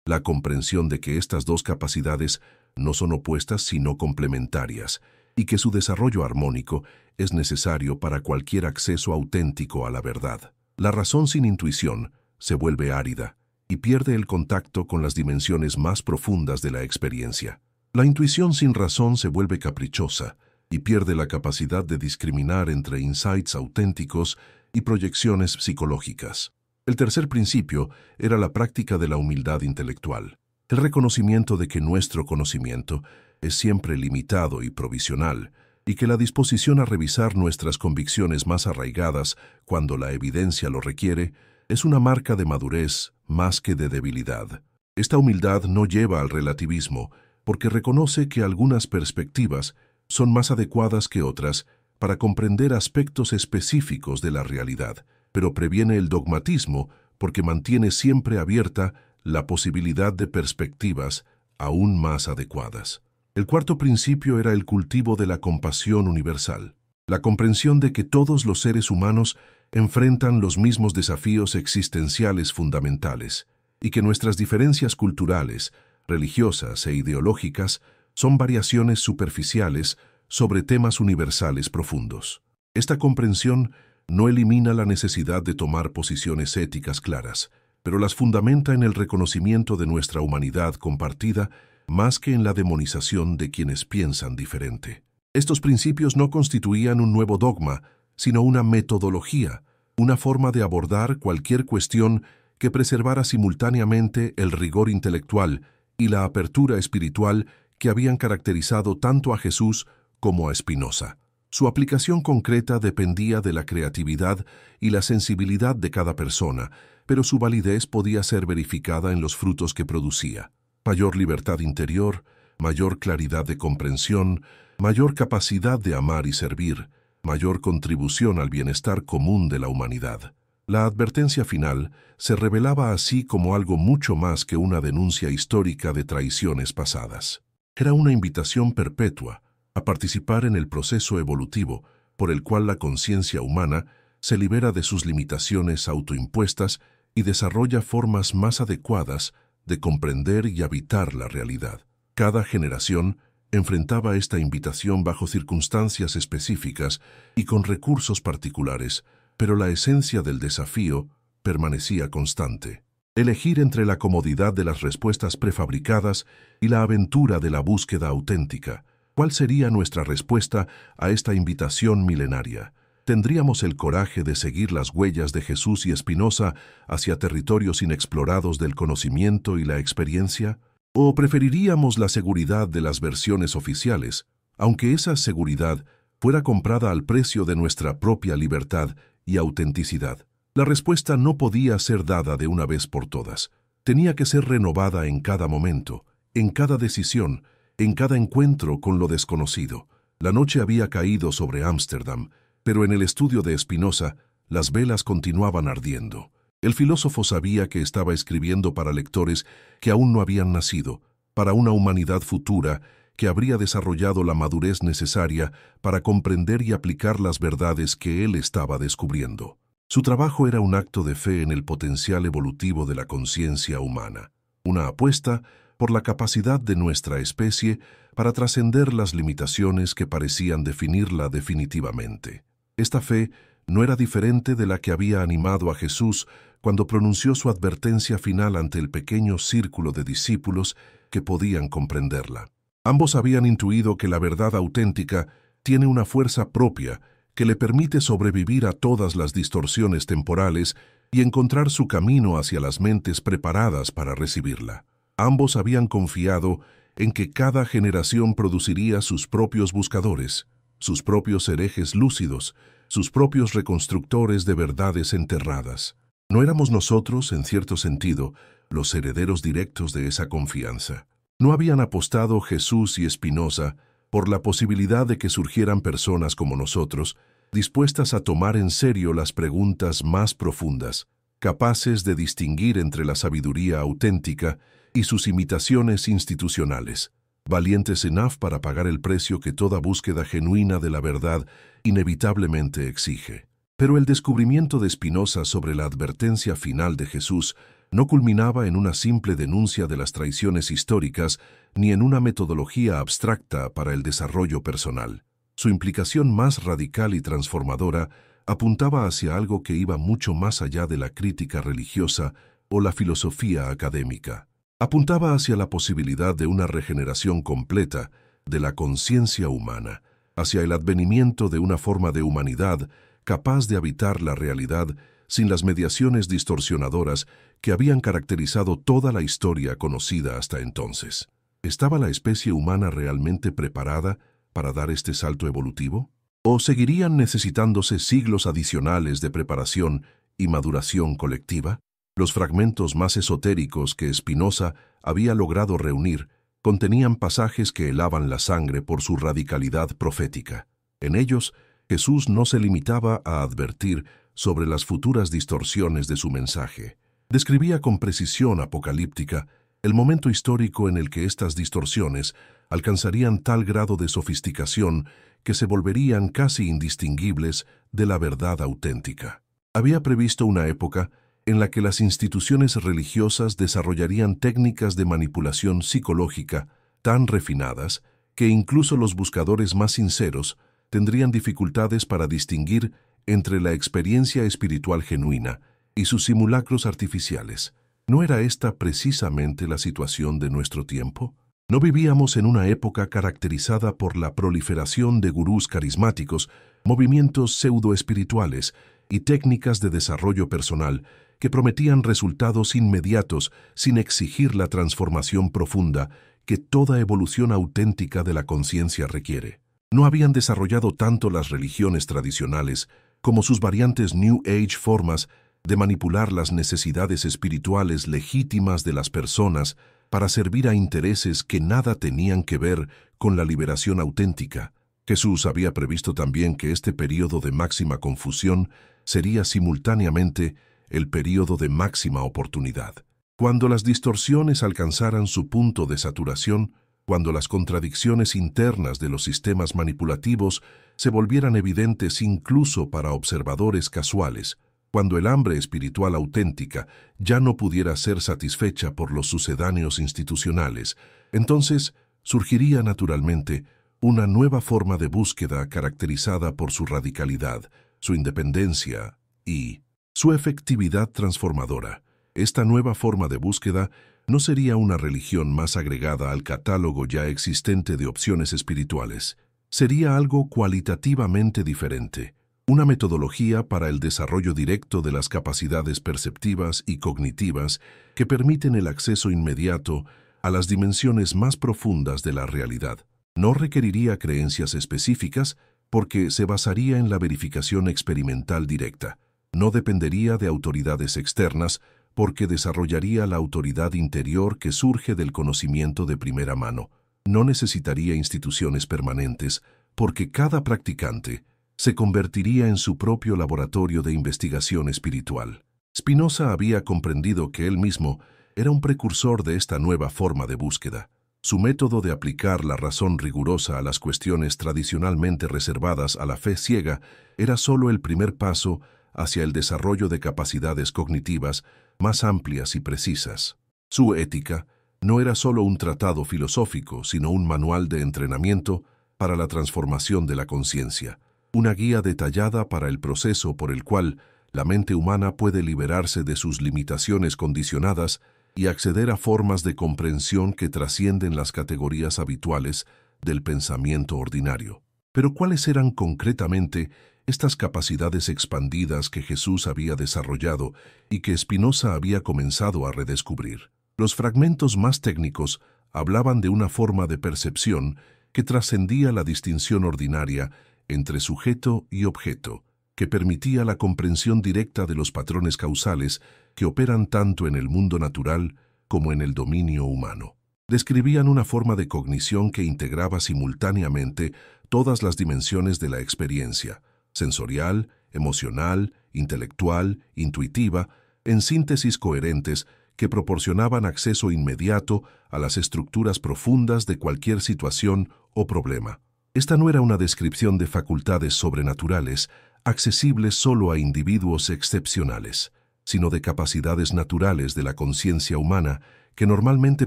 la comprensión de que estas dos capacidades no son opuestas sino complementarias, y que su desarrollo armónico es necesario para cualquier acceso auténtico a la verdad. La razón sin intuición se vuelve árida y pierde el contacto con las dimensiones más profundas de la experiencia. La intuición sin razón se vuelve caprichosa y pierde la capacidad de discriminar entre insights auténticos y proyecciones psicológicas. El tercer principio era la práctica de la humildad intelectual, el reconocimiento de que nuestro conocimiento es siempre limitado y provisional, y que la disposición a revisar nuestras convicciones más arraigadas cuando la evidencia lo requiere es una marca de madurez más que de debilidad. Esta humildad no lleva al relativismo, porque reconoce que algunas perspectivas son más adecuadas que otras para comprender aspectos específicos de la realidad, pero previene el dogmatismo porque mantiene siempre abierta la posibilidad de perspectivas aún más adecuadas. El cuarto principio era el cultivo de la compasión universal, la comprensión de que todos los seres humanos enfrentan los mismos desafíos existenciales fundamentales y que nuestras diferencias culturales, religiosas e ideológicas son variaciones superficiales sobre temas universales profundos. Esta comprensión no elimina la necesidad de tomar posiciones éticas claras, pero las fundamenta en el reconocimiento de nuestra humanidad compartida más que en la demonización de quienes piensan diferente. Estos principios no constituían un nuevo dogma, sino una metodología, una forma de abordar cualquier cuestión que preservara simultáneamente el rigor intelectual y la apertura espiritual que habían caracterizado tanto a Jesús como a Spinoza. Su aplicación concreta dependía de la creatividad y la sensibilidad de cada persona, pero su validez podía ser verificada en los frutos que producía. Mayor libertad interior, mayor claridad de comprensión, mayor capacidad de amar y servir, mayor contribución al bienestar común de la humanidad. La advertencia final se revelaba así como algo mucho más que una denuncia histórica de traiciones pasadas. Era una invitación perpetua a participar en el proceso evolutivo por el cual la conciencia humana se libera de sus limitaciones autoimpuestas y desarrolla formas más adecuadas de comprender y habitar la realidad. Cada generación enfrentaba esta invitación bajo circunstancias específicas y con recursos particulares, pero la esencia del desafío permanecía constante. Elegir entre la comodidad de las respuestas prefabricadas y la aventura de la búsqueda auténtica. ¿Cuál sería nuestra respuesta a esta invitación milenaria? ¿Tendríamos el coraje de seguir las huellas de Jesús y Spinoza hacia territorios inexplorados del conocimiento y la experiencia? ¿O preferiríamos la seguridad de las versiones oficiales, aunque esa seguridad fuera comprada al precio de nuestra propia libertad y autenticidad? La respuesta no podía ser dada de una vez por todas. Tenía que ser renovada en cada momento, en cada decisión, en cada encuentro con lo desconocido. La noche había caído sobre Ámsterdam, pero en el estudio de Spinoza, las velas continuaban ardiendo. El filósofo sabía que estaba escribiendo para lectores que aún no habían nacido, para una humanidad futura que habría desarrollado la madurez necesaria para comprender y aplicar las verdades que él estaba descubriendo. Su trabajo era un acto de fe en el potencial evolutivo de la conciencia humana, una apuesta por la capacidad de nuestra especie para trascender las limitaciones que parecían definirla definitivamente. Esta fe no era diferente de la que había animado a Jesús cuando pronunció su advertencia final ante el pequeño círculo de discípulos que podían comprenderla. Ambos habían intuido que la verdad auténtica tiene una fuerza propia que le permite sobrevivir a todas las distorsiones temporales y encontrar su camino hacia las mentes preparadas para recibirla. Ambos habían confiado en que cada generación produciría sus propios buscadores, sus propios herejes lúcidos, sus propios reconstructores de verdades enterradas. ¿No éramos nosotros, en cierto sentido, los herederos directos de esa confianza? ¿No habían apostado Jesús y Spinoza por la posibilidad de que surgieran personas como nosotros, dispuestas a tomar en serio las preguntas más profundas, capaces de distinguir entre la sabiduría auténtica y sus imitaciones institucionales, valientes enough para pagar el precio que toda búsqueda genuina de la verdad inevitablemente exige? Pero el descubrimiento de Spinoza sobre la advertencia final de Jesús no culminaba en una simple denuncia de las traiciones históricas ni en una metodología abstracta para el desarrollo personal. Su implicación más radical y transformadora apuntaba hacia algo que iba mucho más allá de la crítica religiosa o la filosofía académica. Apuntaba hacia la posibilidad de una regeneración completa de la conciencia humana, hacia el advenimiento de una forma de humanidad capaz de habitar la realidad sin las mediaciones distorsionadoras que habían caracterizado toda la historia conocida hasta entonces. ¿Estaba la especie humana realmente preparada para dar este salto evolutivo? ¿O seguirían necesitándose siglos adicionales de preparación y maduración colectiva? Los fragmentos más esotéricos que Spinoza había logrado reunir contenían pasajes que helaban la sangre por su radicalidad profética. En ellos, Jesús no se limitaba a advertir sobre las futuras distorsiones de su mensaje. Describía con precisión apocalíptica el momento histórico en el que estas distorsiones alcanzarían tal grado de sofisticación que se volverían casi indistinguibles de la verdad auténtica. Había previsto una época en la que las instituciones religiosas desarrollarían técnicas de manipulación psicológica tan refinadas que incluso los buscadores más sinceros tendrían dificultades para distinguir entre la experiencia espiritual genuina y sus simulacros artificiales. ¿No era esta precisamente la situación de nuestro tiempo? ¿No vivíamos en una época caracterizada por la proliferación de gurús carismáticos, movimientos pseudoespirituales y técnicas de desarrollo personal que prometían resultados inmediatos sin exigir la transformación profunda que toda evolución auténtica de la conciencia requiere? No habían desarrollado tanto las religiones tradicionales como sus variantes New Age formas de manipular las necesidades espirituales legítimas de las personas para servir a intereses que nada tenían que ver con la liberación auténtica. Jesús había previsto también que este período de máxima confusión sería simultáneamente el período de máxima oportunidad. Cuando las distorsiones alcanzaran su punto de saturación, cuando las contradicciones internas de los sistemas manipulativos se volvieran evidentes incluso para observadores casuales, cuando el hambre espiritual auténtica ya no pudiera ser satisfecha por los sucedáneos institucionales, entonces surgiría naturalmente una nueva forma de búsqueda caracterizada por su radicalidad, su independencia y su efectividad transformadora. Esta nueva forma de búsqueda no sería una religión más agregada al catálogo ya existente de opciones espirituales. Sería algo cualitativamente diferente, una metodología para el desarrollo directo de las capacidades perceptivas y cognitivas que permiten el acceso inmediato a las dimensiones más profundas de la realidad. No requeriría creencias específicas porque se basaría en la verificación experimental directa. No dependería de autoridades externas porque desarrollaría la autoridad interior que surge del conocimiento de primera mano. No necesitaría instituciones permanentes porque cada practicante se convertiría en su propio laboratorio de investigación espiritual. Spinoza había comprendido que él mismo era un precursor de esta nueva forma de búsqueda. Su método de aplicar la razón rigurosa a las cuestiones tradicionalmente reservadas a la fe ciega era solo el primer paso hacia el desarrollo de capacidades cognitivas más amplias y precisas. Su ética no era solo un tratado filosófico, sino un manual de entrenamiento para la transformación de la conciencia, una guía detallada para el proceso por el cual la mente humana puede liberarse de sus limitaciones condicionadas y acceder a formas de comprensión que trascienden las categorías habituales del pensamiento ordinario. Pero ¿cuáles eran concretamente estas capacidades expandidas que Jesús había desarrollado y que Spinoza había comenzado a redescubrir? Los fragmentos más técnicos hablaban de una forma de percepción que trascendía la distinción ordinaria entre sujeto y objeto, que permitía la comprensión directa de los patrones causales que operan tanto en el mundo natural como en el dominio humano. Describían una forma de cognición que integraba simultáneamente todas las dimensiones de la experiencia, sensorial, emocional, intelectual, intuitiva, en síntesis coherentes que proporcionaban acceso inmediato a las estructuras profundas de cualquier situación o problema. Esta no era una descripción de facultades sobrenaturales, accesibles solo a individuos excepcionales, sino de capacidades naturales de la conciencia humana que normalmente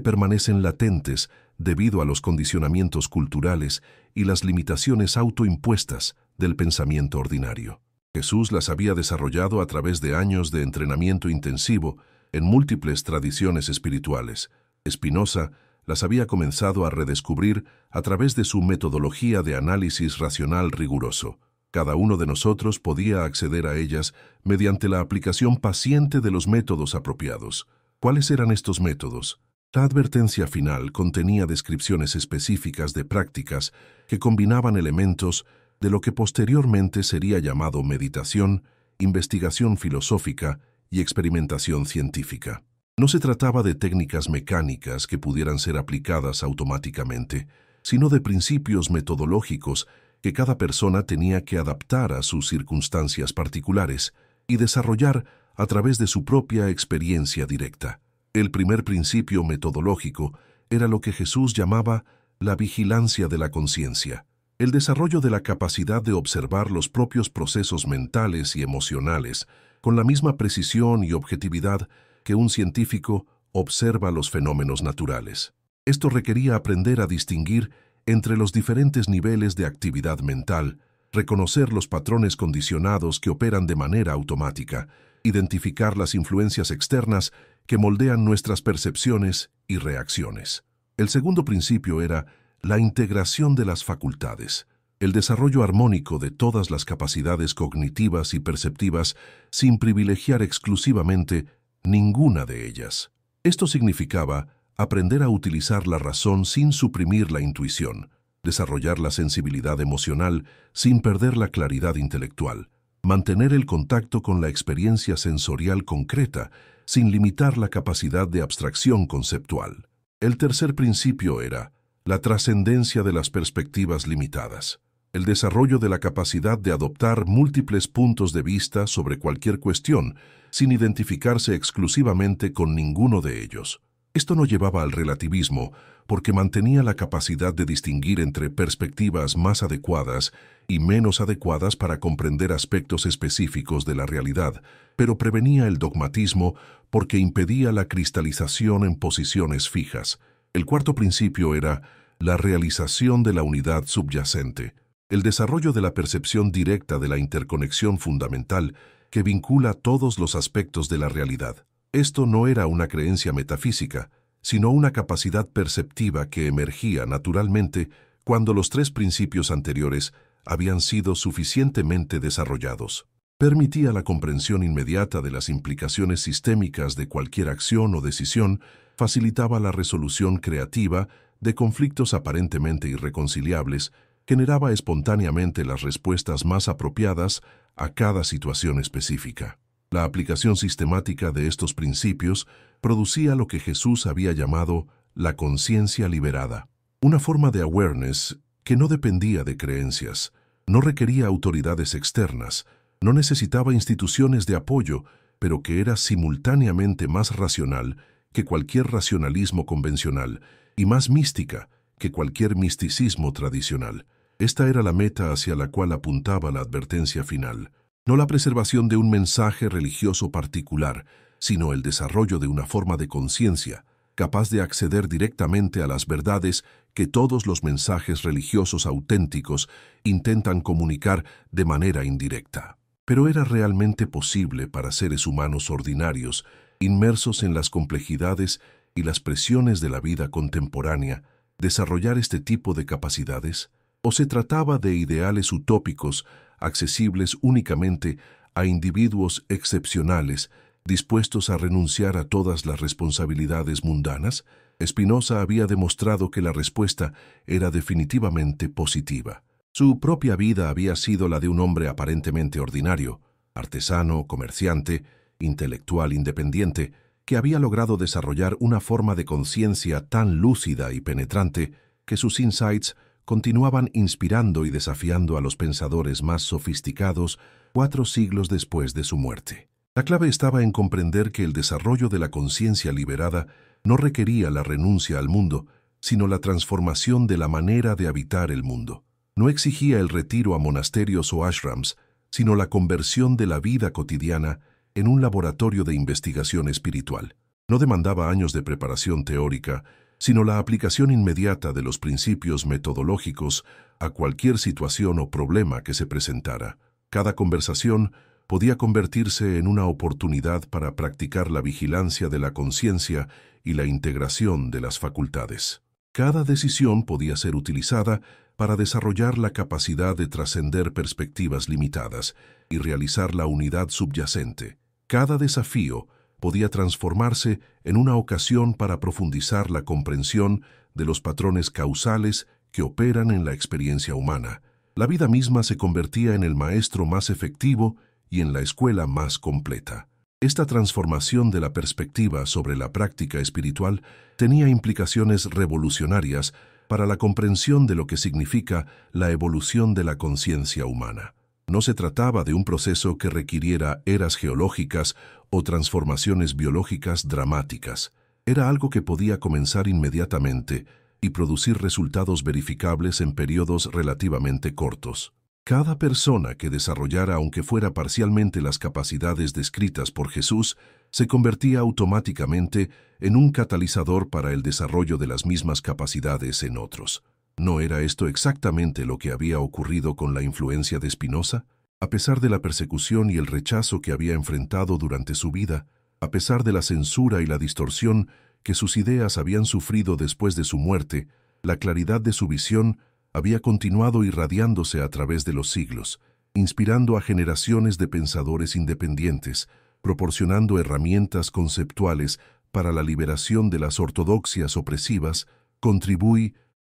permanecen latentes debido a los condicionamientos culturales y las limitaciones autoimpuestas del pensamiento ordinario. Jesús las había desarrollado a través de años de entrenamiento intensivo en múltiples tradiciones espirituales. Spinoza las había comenzado a redescubrir a través de su metodología de análisis racional riguroso. Cada uno de nosotros podía acceder a ellas mediante la aplicación paciente de los métodos apropiados. ¿Cuáles eran estos métodos? La advertencia final contenía descripciones específicas de prácticas que combinaban elementos de lo que posteriormente sería llamado meditación, investigación filosófica y experimentación científica. No se trataba de técnicas mecánicas que pudieran ser aplicadas automáticamente, sino de principios metodológicos que cada persona tenía que adaptar a sus circunstancias particulares y desarrollar a través de su propia experiencia directa. El primer principio metodológico era lo que Jesús llamaba la vigilancia de la conciencia, el desarrollo de la capacidad de observar los propios procesos mentales y emocionales con la misma precisión y objetividad que un científico observa los fenómenos naturales. Esto requería aprender a distinguir entre los diferentes niveles de actividad mental, reconocer los patrones condicionados que operan de manera automática, identificar las influencias externas que moldean nuestras percepciones y reacciones. El segundo principio era la integración de las facultades, el desarrollo armónico de todas las capacidades cognitivas y perceptivas sin privilegiar exclusivamente ninguna de ellas. Esto significaba aprender a utilizar la razón sin suprimir la intuición, desarrollar la sensibilidad emocional sin perder la claridad intelectual, mantener el contacto con la experiencia sensorial concreta sin limitar la capacidad de abstracción conceptual. El tercer principio era la trascendencia de las perspectivas limitadas, el desarrollo de la capacidad de adoptar múltiples puntos de vista sobre cualquier cuestión sin identificarse exclusivamente con ninguno de ellos. Esto no llevaba al relativismo, porque mantenía la capacidad de distinguir entre perspectivas más adecuadas y menos adecuadas para comprender aspectos específicos de la realidad, pero prevenía el dogmatismo porque impedía la cristalización en posiciones fijas. El cuarto principio era la realización de la unidad subyacente, el desarrollo de la percepción directa de la interconexión fundamental que vincula todos los aspectos de la realidad. Esto no era una creencia metafísica, sino una capacidad perceptiva que emergía naturalmente cuando los tres principios anteriores habían sido suficientemente desarrollados. Permitía la comprensión inmediata de las implicaciones sistémicas de cualquier acción o decisión, facilitaba la resolución creativa de conflictos aparentemente irreconciliables, generaba espontáneamente las respuestas más apropiadas a cada situación específica. La aplicación sistemática de estos principios producía lo que Jesús había llamado la conciencia liberada, una forma de awareness que no dependía de creencias, no requería autoridades externas, no necesitaba instituciones de apoyo, pero que era simultáneamente más racional que cualquier racionalismo convencional y más mística que cualquier misticismo tradicional. Esta era la meta hacia la cual apuntaba la advertencia final. No la preservación de un mensaje religioso particular, sino el desarrollo de una forma de conciencia, capaz de acceder directamente a las verdades que todos los mensajes religiosos auténticos intentan comunicar de manera indirecta. Pero era realmente posible para seres humanos ordinarios, inmersos en las complejidades y las presiones de la vida contemporánea, desarrollar este tipo de capacidades? ¿O se trataba de ideales utópicos accesibles únicamente a individuos excepcionales, dispuestos a renunciar a todas las responsabilidades mundanas? Spinoza había demostrado que la respuesta era definitivamente positiva. Su propia vida había sido la de un hombre aparentemente ordinario, artesano, comerciante, intelectual independiente, que había logrado desarrollar una forma de conciencia tan lúcida y penetrante que sus insights continuaban inspirando y desafiando a los pensadores más sofisticados 4 siglos después de su muerte. La clave estaba en comprender que el desarrollo de la conciencia liberada no requería la renuncia al mundo, sino la transformación de la manera de habitar el mundo. No exigía el retiro a monasterios o ashrams, sino la conversión de la vida cotidiana en un laboratorio de investigación espiritual. No demandaba años de preparación teórica, sino la aplicación inmediata de los principios metodológicos a cualquier situación o problema que se presentara. Cada conversación podía convertirse en una oportunidad para practicar la vigilancia de la conciencia y la integración de las facultades. Cada decisión podía ser utilizada para desarrollar la capacidad de trascender perspectivas limitadas y realizar la unidad subyacente. Cada desafío podía transformarse en una ocasión para profundizar la comprensión de los patrones causales que operan en la experiencia humana. La vida misma se convertía en el maestro más efectivo y en la escuela más completa. Esta transformación de la perspectiva sobre la práctica espiritual tenía implicaciones revolucionarias para la comprensión de lo que significa la evolución de la conciencia humana. No se trataba de un proceso que requiriera eras geológicas o transformaciones biológicas dramáticas. Era algo que podía comenzar inmediatamente y producir resultados verificables en periodos relativamente cortos. Cada persona que desarrollara, aunque fuera parcialmente, las capacidades descritas por Jesús, se convertía automáticamente en un catalizador para el desarrollo de las mismas capacidades en otros. ¿No era esto exactamente lo que había ocurrido con la influencia de Spinoza? A pesar de la persecución y el rechazo que había enfrentado durante su vida, a pesar de la censura y la distorsión que sus ideas habían sufrido después de su muerte, la claridad de su visión había continuado irradiándose a través de los siglos, inspirando a generaciones de pensadores independientes, proporcionando herramientas conceptuales para la liberación de las ortodoxias opresivas.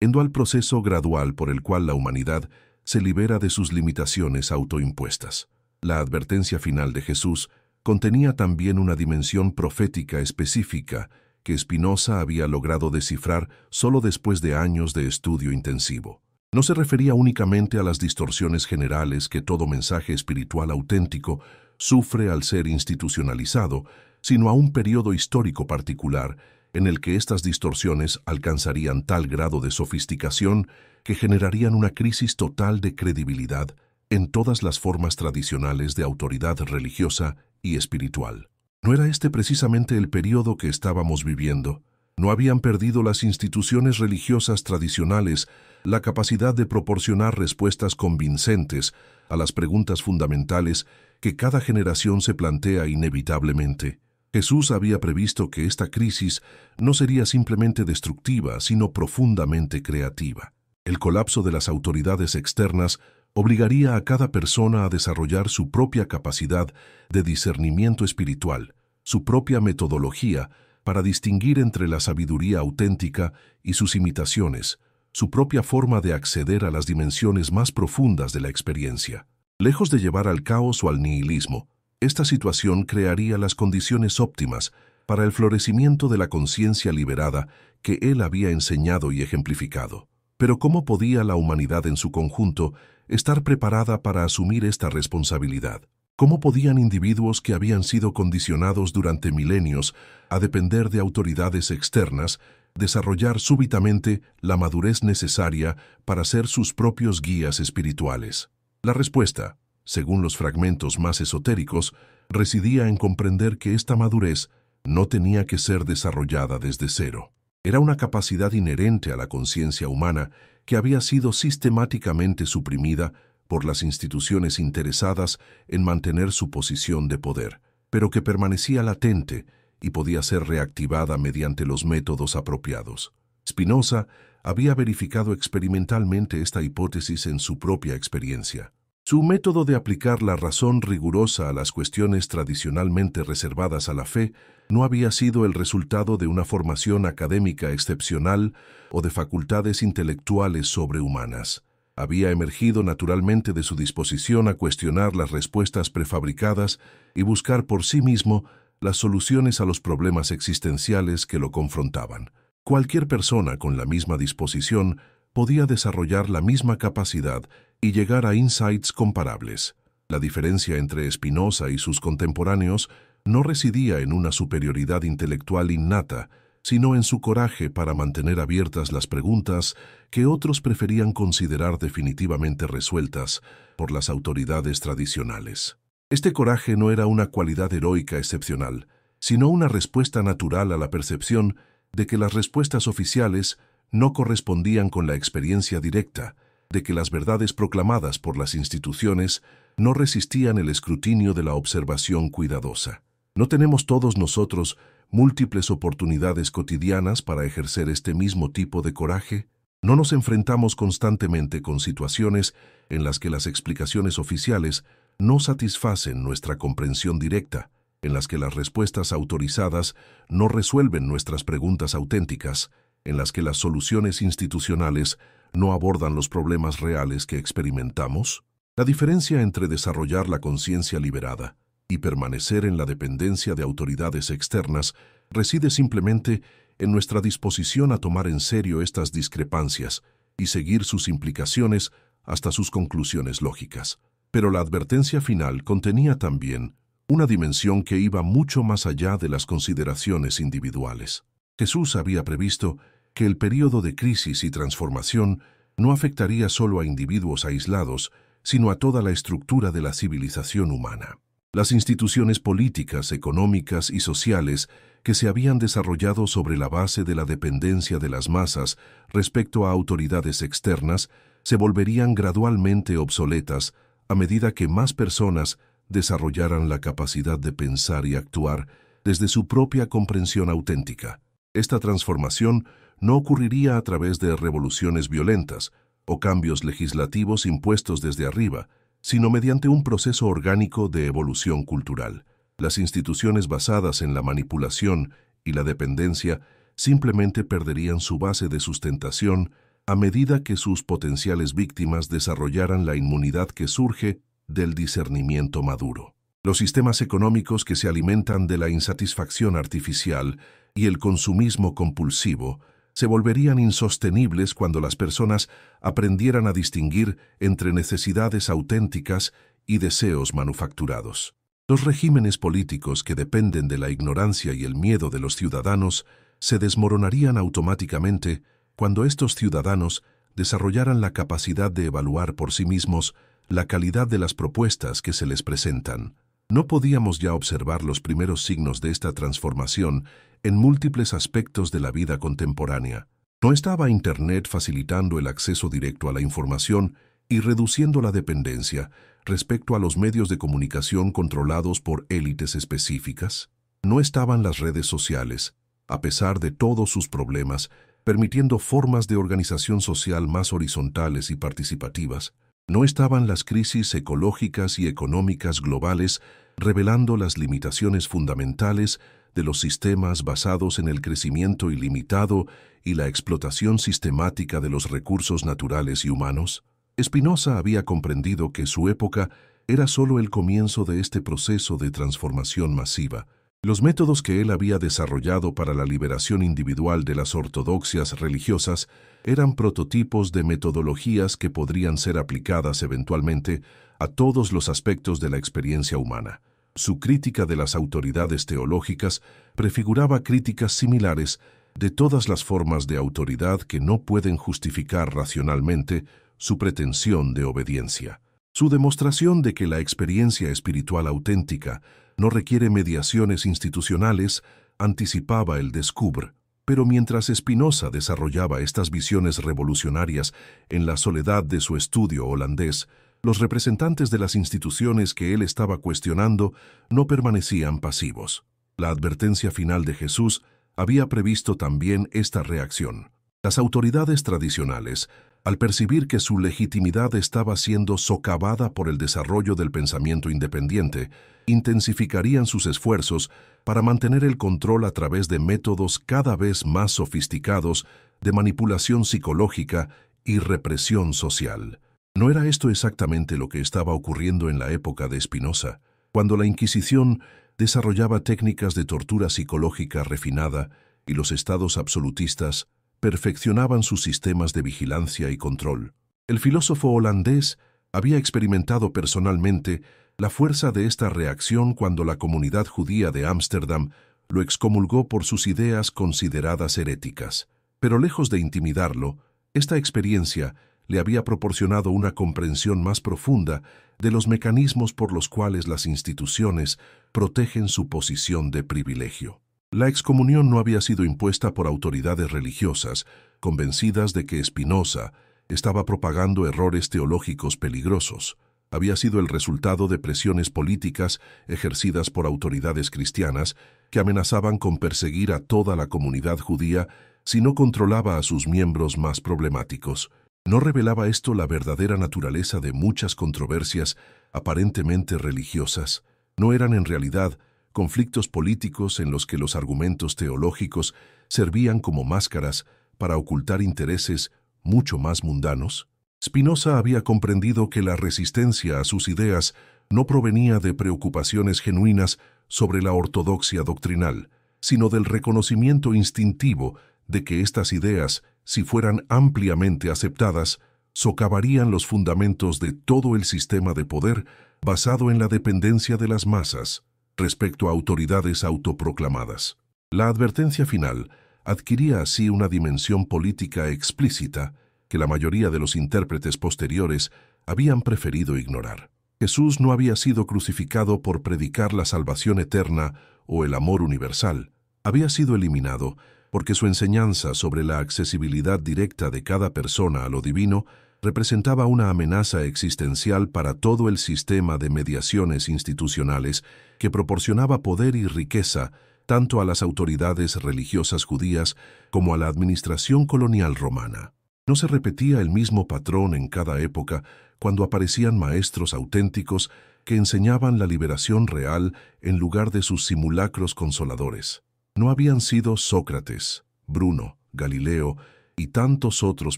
yendo al proceso gradual por el cual la humanidad se libera de sus limitaciones autoimpuestas. La advertencia final de Jesús contenía también una dimensión profética específica que Spinoza había logrado descifrar solo después de años de estudio intensivo. No se refería únicamente a las distorsiones generales que todo mensaje espiritual auténtico sufre al ser institucionalizado, sino a un periodo histórico particular en el que estas distorsiones alcanzarían tal grado de sofisticación que generarían una crisis total de credibilidad en todas las formas tradicionales de autoridad religiosa y espiritual. ¿No era este precisamente el periodo que estábamos viviendo? ¿No habían perdido las instituciones religiosas tradicionales la capacidad de proporcionar respuestas convincentes a las preguntas fundamentales que cada generación se plantea inevitablemente? Jesús había previsto que esta crisis no sería simplemente destructiva, sino profundamente creativa. El colapso de las autoridades externas obligaría a cada persona a desarrollar su propia capacidad de discernimiento espiritual, su propia metodología para distinguir entre la sabiduría auténtica y sus imitaciones, su propia forma de acceder a las dimensiones más profundas de la experiencia. Lejos de llevar al caos o al nihilismo, esta situación crearía las condiciones óptimas para el florecimiento de la conciencia liberada que él había enseñado y ejemplificado. Pero ¿cómo podía la humanidad en su conjunto estar preparada para asumir esta responsabilidad? ¿Cómo podían individuos que habían sido condicionados durante milenios a depender de autoridades externas desarrollar súbitamente la madurez necesaria para ser sus propios guías espirituales? La respuesta, según los fragmentos más esotéricos, residía en comprender que esta madurez no tenía que ser desarrollada desde cero. Era una capacidad inherente a la conciencia humana que había sido sistemáticamente suprimida por las instituciones interesadas en mantener su posición de poder, pero que permanecía latente y podía ser reactivada mediante los métodos apropiados. Spinoza había verificado experimentalmente esta hipótesis en su propia experiencia. Su método de aplicar la razón rigurosa a las cuestiones tradicionalmente reservadas a la fe no había sido el resultado de una formación académica excepcional o de facultades intelectuales sobrehumanas. Había emergido naturalmente de su disposición a cuestionar las respuestas prefabricadas y buscar por sí mismo las soluciones a los problemas existenciales que lo confrontaban. Cualquier persona con la misma disposición podía desarrollar la misma capacidad y llegar a insights comparables. La diferencia entre Spinoza y sus contemporáneos no residía en una superioridad intelectual innata, sino en su coraje para mantener abiertas las preguntas que otros preferían considerar definitivamente resueltas por las autoridades tradicionales. Este coraje no era una cualidad heroica excepcional, sino una respuesta natural a la percepción de que las respuestas oficiales no correspondían con la experiencia directa, de que las verdades proclamadas por las instituciones no resistían el escrutinio de la observación cuidadosa. ¿No tenemos todos nosotros múltiples oportunidades cotidianas para ejercer este mismo tipo de coraje? ¿No nos enfrentamos constantemente con situaciones en las que las explicaciones oficiales no satisfacen nuestra comprensión directa, en las que las respuestas autorizadas no resuelven nuestras preguntas auténticas, en las que las soluciones institucionales no abordan los problemas reales que experimentamos? La diferencia entre desarrollar la conciencia liberada y permanecer en la dependencia de autoridades externas reside simplemente en nuestra disposición a tomar en serio estas discrepancias y seguir sus implicaciones hasta sus conclusiones lógicas. Pero la advertencia final contenía también una dimensión que iba mucho más allá de las consideraciones individuales. Jesús había previsto que el período de crisis y transformación no afectaría solo a individuos aislados, sino a toda la estructura de la civilización humana. Las instituciones políticas, económicas y sociales que se habían desarrollado sobre la base de la dependencia de las masas respecto a autoridades externas se volverían gradualmente obsoletas a medida que más personas desarrollaran la capacidad de pensar y actuar desde su propia comprensión auténtica. Esta transformación no ocurriría a través de revoluciones violentas o cambios legislativos impuestos desde arriba, sino mediante un proceso orgánico de evolución cultural. Las instituciones basadas en la manipulación y la dependencia simplemente perderían su base de sustentación a medida que sus potenciales víctimas desarrollaran la inmunidad que surge del discernimiento maduro. Los sistemas económicos que se alimentan de la insatisfacción artificial y el consumismo compulsivo se volverían insostenibles cuando las personas aprendieran a distinguir entre necesidades auténticas y deseos manufacturados. Los regímenes políticos que dependen de la ignorancia y el miedo de los ciudadanos se desmoronarían automáticamente cuando estos ciudadanos desarrollaran la capacidad de evaluar por sí mismos la calidad de las propuestas que se les presentan. No podíamos ya observar los primeros signos de esta transformación en múltiples aspectos de la vida contemporánea. No estaba Internet facilitando el acceso directo a la información y reduciendo la dependencia respecto a los medios de comunicación controlados por élites específicas. No estaban las redes sociales, a pesar de todos sus problemas, permitiendo formas de organización social más horizontales y participativas. No estaban las crisis ecológicas y económicas globales revelando las limitaciones fundamentales de los sistemas basados en el crecimiento ilimitado y la explotación sistemática de los recursos naturales y humanos. Spinoza había comprendido que su época era solo el comienzo de este proceso de transformación masiva. Los métodos que él había desarrollado para la liberación individual de las ortodoxias religiosas eran prototipos de metodologías que podrían ser aplicadas eventualmente a todos los aspectos de la experiencia humana. Su crítica de las autoridades teológicas prefiguraba críticas similares de todas las formas de autoridad que no pueden justificar racionalmente su pretensión de obediencia. Su demostración de que la experiencia espiritual auténtica no requiere mediaciones institucionales anticipaba el descubre. Pero mientras Spinoza desarrollaba estas visiones revolucionarias en la soledad de su estudio holandés, los representantes de las instituciones que él estaba cuestionando no permanecían pasivos. La advertencia final de Jesús había previsto también esta reacción. Las autoridades tradicionales, al percibir que su legitimidad estaba siendo socavada por el desarrollo del pensamiento independiente, intensificarían sus esfuerzos para mantener el control a través de métodos cada vez más sofisticados de manipulación psicológica y represión social. ¿No era esto exactamente lo que estaba ocurriendo en la época de Spinoza, cuando la Inquisición desarrollaba técnicas de tortura psicológica refinada y los estados absolutistas perfeccionaban sus sistemas de vigilancia y control? El filósofo holandés había experimentado personalmente la fuerza de esta reacción cuando la comunidad judía de Ámsterdam lo excomulgó por sus ideas consideradas heréticas. Pero lejos de intimidarlo, esta experiencia le había proporcionado una comprensión más profunda de los mecanismos por los cuales las instituciones protegen su posición de privilegio. La excomunión no había sido impuesta por autoridades religiosas, convencidas de que Spinoza estaba propagando errores teológicos peligrosos. Había sido el resultado de presiones políticas ejercidas por autoridades cristianas que amenazaban con perseguir a toda la comunidad judía si no controlaba a sus miembros más problemáticos. ¿No revelaba esto la verdadera naturaleza de muchas controversias aparentemente religiosas? ¿No eran en realidad conflictos políticos en los que los argumentos teológicos servían como máscaras para ocultar intereses mucho más mundanos? Spinoza había comprendido que la resistencia a sus ideas no provenía de preocupaciones genuinas sobre la ortodoxia doctrinal, sino del reconocimiento instintivo de que estas ideas, si fueran ampliamente aceptadas, socavarían los fundamentos de todo el sistema de poder basado en la dependencia de las masas respecto a autoridades autoproclamadas. La advertencia final adquiría así una dimensión política explícita que la mayoría de los intérpretes posteriores habían preferido ignorar. Jesús no había sido crucificado por predicar la salvación eterna o el amor universal. Había sido eliminado porque su enseñanza sobre la accesibilidad directa de cada persona a lo divino representaba una amenaza existencial para todo el sistema de mediaciones institucionales que proporcionaba poder y riqueza tanto a las autoridades religiosas judías como a la administración colonial romana. ¿No se repetía el mismo patrón en cada época cuando aparecían maestros auténticos que enseñaban la liberación real en lugar de sus simulacros consoladores? ¿No habían sido Sócrates, Bruno, Galileo y tantos otros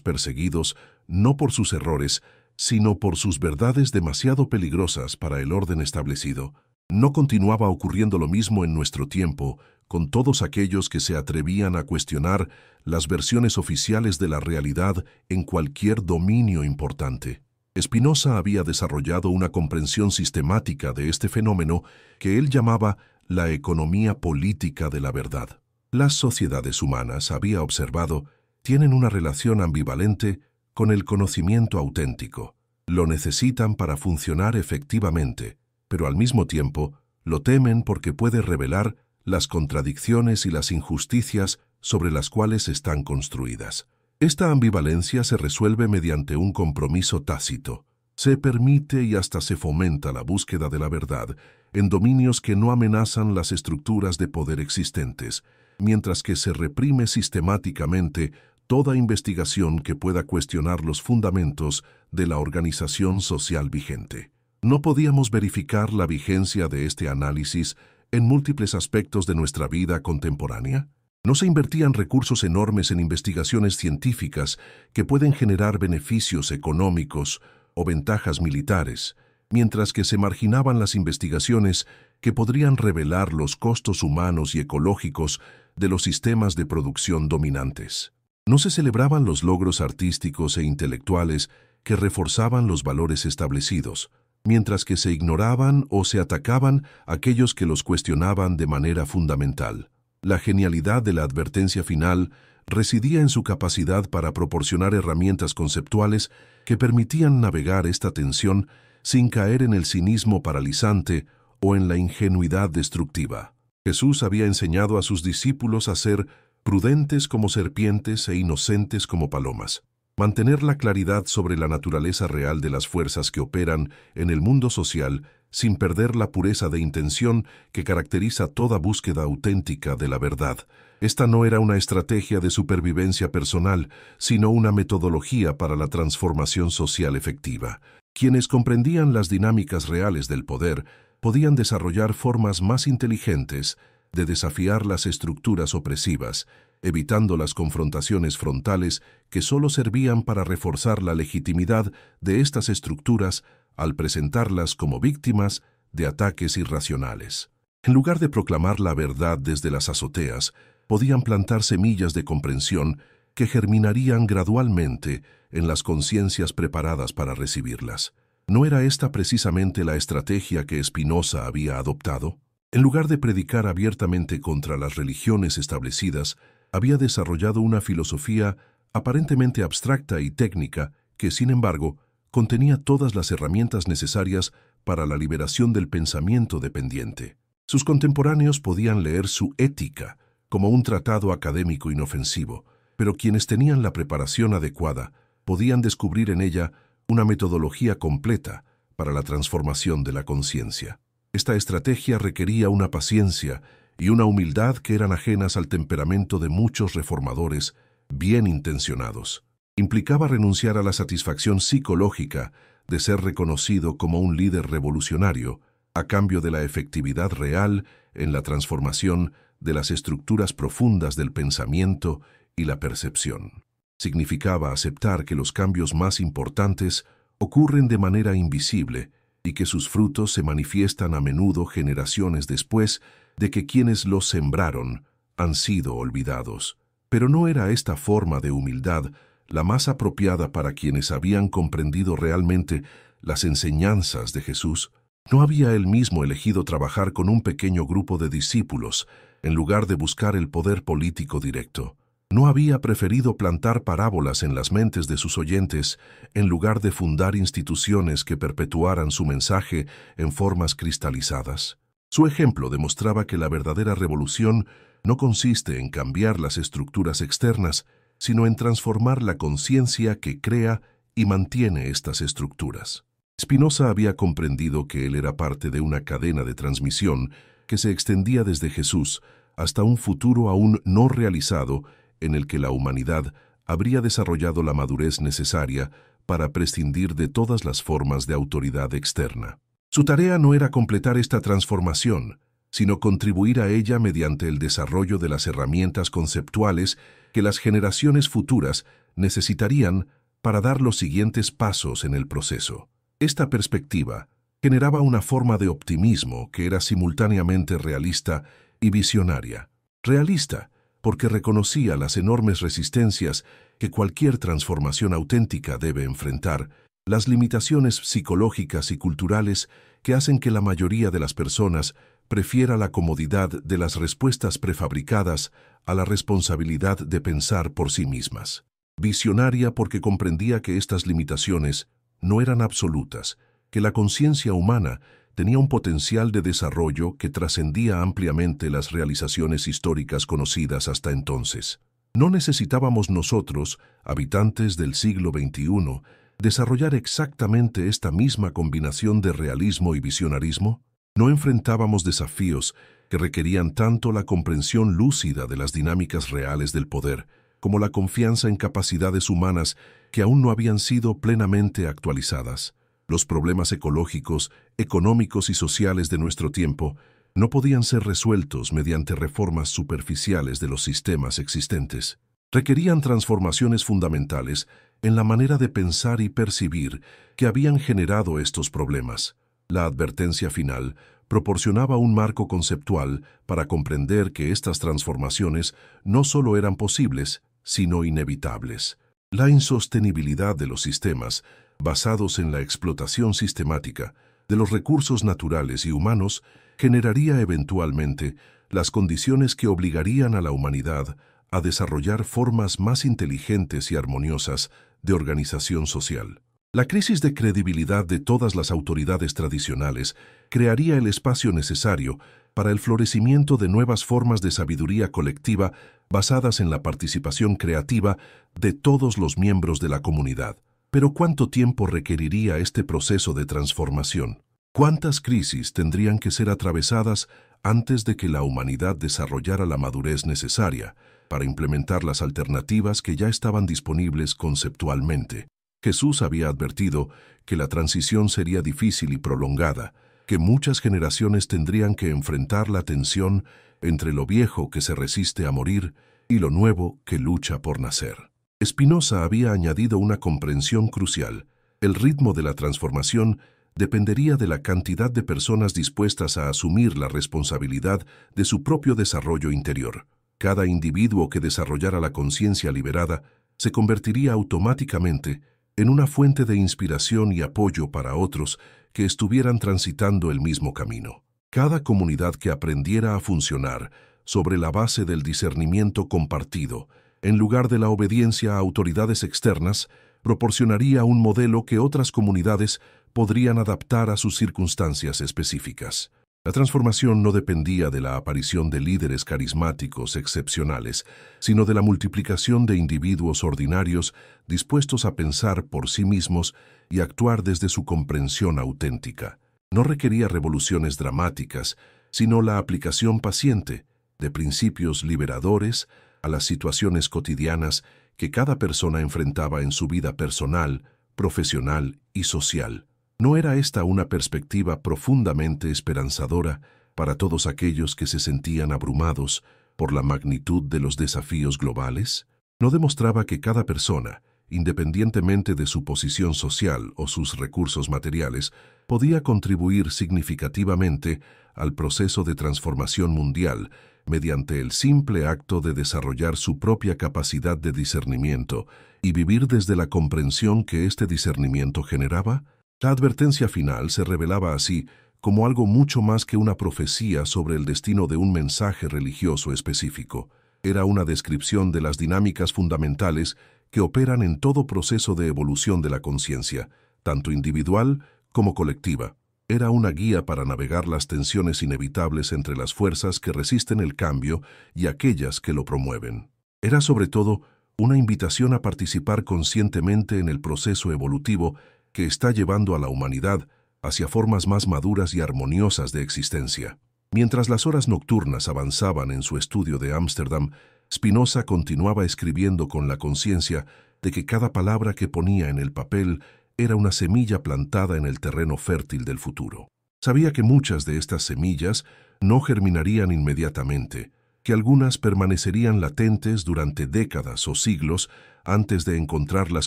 perseguidos no por sus errores, sino por sus verdades demasiado peligrosas para el orden establecido. ¿No continuaba ocurriendo lo mismo en nuestro tiempo con todos aquellos que se atrevían a cuestionar las versiones oficiales de la realidad en cualquier dominio importante? Spinoza había desarrollado una comprensión sistemática de este fenómeno que él llamaba la economía política de la verdad. Las sociedades humanas, había observado, tienen una relación ambivalente con el conocimiento auténtico. Lo necesitan para funcionar efectivamente, pero al mismo tiempo lo temen porque puede revelar las contradicciones y las injusticias sobre las cuales están construidas. Esta ambivalencia se resuelve mediante un compromiso tácito. Se permite y hasta se fomenta la búsqueda de la verdad en dominios que no amenazan las estructuras de poder existentes, mientras que se reprime sistemáticamente toda investigación que pueda cuestionar los fundamentos de la organización social vigente. No podíamos verificar la vigencia de este análisis en múltiples aspectos de nuestra vida contemporánea. No se invertían recursos enormes en investigaciones científicas que pueden generar beneficios económicos o ventajas militares, mientras que se marginaban las investigaciones que podrían revelar los costos humanos y ecológicos de los sistemas de producción dominantes. No se celebraban los logros artísticos e intelectuales que reforzaban los valores establecidos, mientras que se ignoraban o se atacaban aquellos que los cuestionaban de manera fundamental. La genialidad de la advertencia final residía en su capacidad para proporcionar herramientas conceptuales que permitían navegar esta tensión sin caer en el cinismo paralizante o en la ingenuidad destructiva. Jesús había enseñado a sus discípulos a ser prudentes como serpientes e inocentes como palomas. Mantener la claridad sobre la naturaleza real de las fuerzas que operan en el mundo social sin perder la pureza de intención que caracteriza toda búsqueda auténtica de la verdad. Esta no era una estrategia de supervivencia personal, sino una metodología para la transformación social efectiva. Quienes comprendían las dinámicas reales del poder podían desarrollar formas más inteligentes de desafiar las estructuras opresivas, evitando las confrontaciones frontales que solo servían para reforzar la legitimidad de estas estructuras al presentarlas como víctimas de ataques irracionales. En lugar de proclamar la verdad desde las azoteas, podían plantar semillas de comprensión que germinarían gradualmente en las conciencias preparadas para recibirlas. ¿No era esta precisamente la estrategia que Spinoza había adoptado? En lugar de predicar abiertamente contra las religiones establecidas, había desarrollado una filosofía aparentemente abstracta y técnica que, sin embargo, contenía todas las herramientas necesarias para la liberación del pensamiento dependiente. Sus contemporáneos podían leer su Ética como un tratado académico inofensivo, pero quienes tenían la preparación adecuada podían descubrir en ella una metodología completa para la transformación de la conciencia. Esta estrategia requería una paciencia y una humildad que eran ajenas al temperamento de muchos reformadores bien intencionados. Implicaba renunciar a la satisfacción psicológica de ser reconocido como un líder revolucionario a cambio de la efectividad real en la transformación de las estructuras profundas del pensamiento y la percepción. Significaba aceptar que los cambios más importantes ocurren de manera invisible y que sus frutos se manifiestan a menudo generaciones después de que quienes los sembraron han sido olvidados. Pero no era esta forma de humildad la más apropiada para quienes habían comprendido realmente las enseñanzas de Jesús. ¿No había él mismo elegido trabajar con un pequeño grupo de discípulos en lugar de buscar el poder político directo? ¿No había preferido plantar parábolas en las mentes de sus oyentes en lugar de fundar instituciones que perpetuaran su mensaje en formas cristalizadas? Su ejemplo demostraba que la verdadera revolución no consiste en cambiar las estructuras externas, sino en transformar la conciencia que crea y mantiene estas estructuras. Spinoza había comprendido que él era parte de una cadena de transmisión que se extendía desde Jesús hasta un futuro aún no realizado en el que la humanidad habría desarrollado la madurez necesaria para prescindir de todas las formas de autoridad externa. Su tarea no era completar esta transformación, sino contribuir a ella mediante el desarrollo de las herramientas conceptuales que las generaciones futuras necesitarían para dar los siguientes pasos en el proceso. Esta perspectiva generaba una forma de optimismo que era simultáneamente realista y visionaria. Realista, porque reconocía las enormes resistencias que cualquier transformación auténtica debe enfrentar, las limitaciones psicológicas y culturales que hacen que la mayoría de las personas prefiera la comodidad de las respuestas prefabricadas a la responsabilidad de pensar por sí mismas. Visionaria porque comprendía que estas limitaciones no eran absolutas, que la conciencia humana tenía un potencial de desarrollo que trascendía ampliamente las realizaciones históricas conocidas hasta entonces. ¿No necesitábamos nosotros, habitantes del siglo XXI, desarrollar exactamente esta misma combinación de realismo y visionarismo? ¿No enfrentábamos desafíos que requerían tanto la comprensión lúcida de las dinámicas reales del poder, como la confianza en capacidades humanas que aún no habían sido plenamente actualizadas? Los problemas ecológicos, económicos y sociales de nuestro tiempo no podían ser resueltos mediante reformas superficiales de los sistemas existentes. Requerían transformaciones fundamentales en la manera de pensar y percibir que habían generado estos problemas. La advertencia final proporcionaba un marco conceptual para comprender que estas transformaciones no solo eran posibles, sino inevitables. La insostenibilidad de los sistemas, basados en la explotación sistemática de los recursos naturales y humanos, generaría eventualmente las condiciones que obligarían a la humanidad a desarrollar formas más inteligentes y armoniosas de organización social. La crisis de credibilidad de todas las autoridades tradicionales crearía el espacio necesario para el florecimiento de nuevas formas de sabiduría colectiva basadas en la participación creativa de todos los miembros de la comunidad. Pero ¿cuánto tiempo requeriría este proceso de transformación? ¿Cuántas crisis tendrían que ser atravesadas antes de que la humanidad desarrollara la madurez necesaria para implementar las alternativas que ya estaban disponibles conceptualmente? Jesús había advertido que la transición sería difícil y prolongada, que muchas generaciones tendrían que enfrentar la tensión entre lo viejo que se resiste a morir y lo nuevo que lucha por nacer. Spinoza había añadido una comprensión crucial. El ritmo de la transformación dependería de la cantidad de personas dispuestas a asumir la responsabilidad de su propio desarrollo interior. Cada individuo que desarrollara la conciencia liberada se convertiría automáticamente en una fuente de inspiración y apoyo para otros que estuvieran transitando el mismo camino. Cada comunidad que aprendiera a funcionar sobre la base del discernimiento compartido, en lugar de la obediencia a autoridades externas, proporcionaría un modelo que otras comunidades podrían adaptar a sus circunstancias específicas. La transformación no dependía de la aparición de líderes carismáticos excepcionales, sino de la multiplicación de individuos ordinarios dispuestos a pensar por sí mismos y actuar desde su comprensión auténtica. No requería revoluciones dramáticas, sino la aplicación paciente de principios liberadores a las situaciones cotidianas que cada persona enfrentaba en su vida personal, profesional y social. ¿No era esta una perspectiva profundamente esperanzadora para todos aquellos que se sentían abrumados por la magnitud de los desafíos globales? ¿No demostraba que cada persona, independientemente de su posición social o sus recursos materiales, podía contribuir significativamente al proceso de transformación mundial mediante el simple acto de desarrollar su propia capacidad de discernimiento y vivir desde la comprensión que este discernimiento generaba? La advertencia final se revelaba así como algo mucho más que una profecía sobre el destino de un mensaje religioso específico. Era una descripción de las dinámicas fundamentales que operan en todo proceso de evolución de la conciencia, tanto individual como colectiva. Era una guía para navegar las tensiones inevitables entre las fuerzas que resisten el cambio y aquellas que lo promueven. Era sobre todo una invitación a participar conscientemente en el proceso evolutivo que está llevando a la humanidad hacia formas más maduras y armoniosas de existencia. Mientras las horas nocturnas avanzaban en su estudio de Ámsterdam, Spinoza continuaba escribiendo con la conciencia de que cada palabra que ponía en el papel era una semilla plantada en el terreno fértil del futuro. Sabía que muchas de estas semillas no germinarían inmediatamente, que algunas permanecerían latentes durante décadas o siglos antes de encontrar las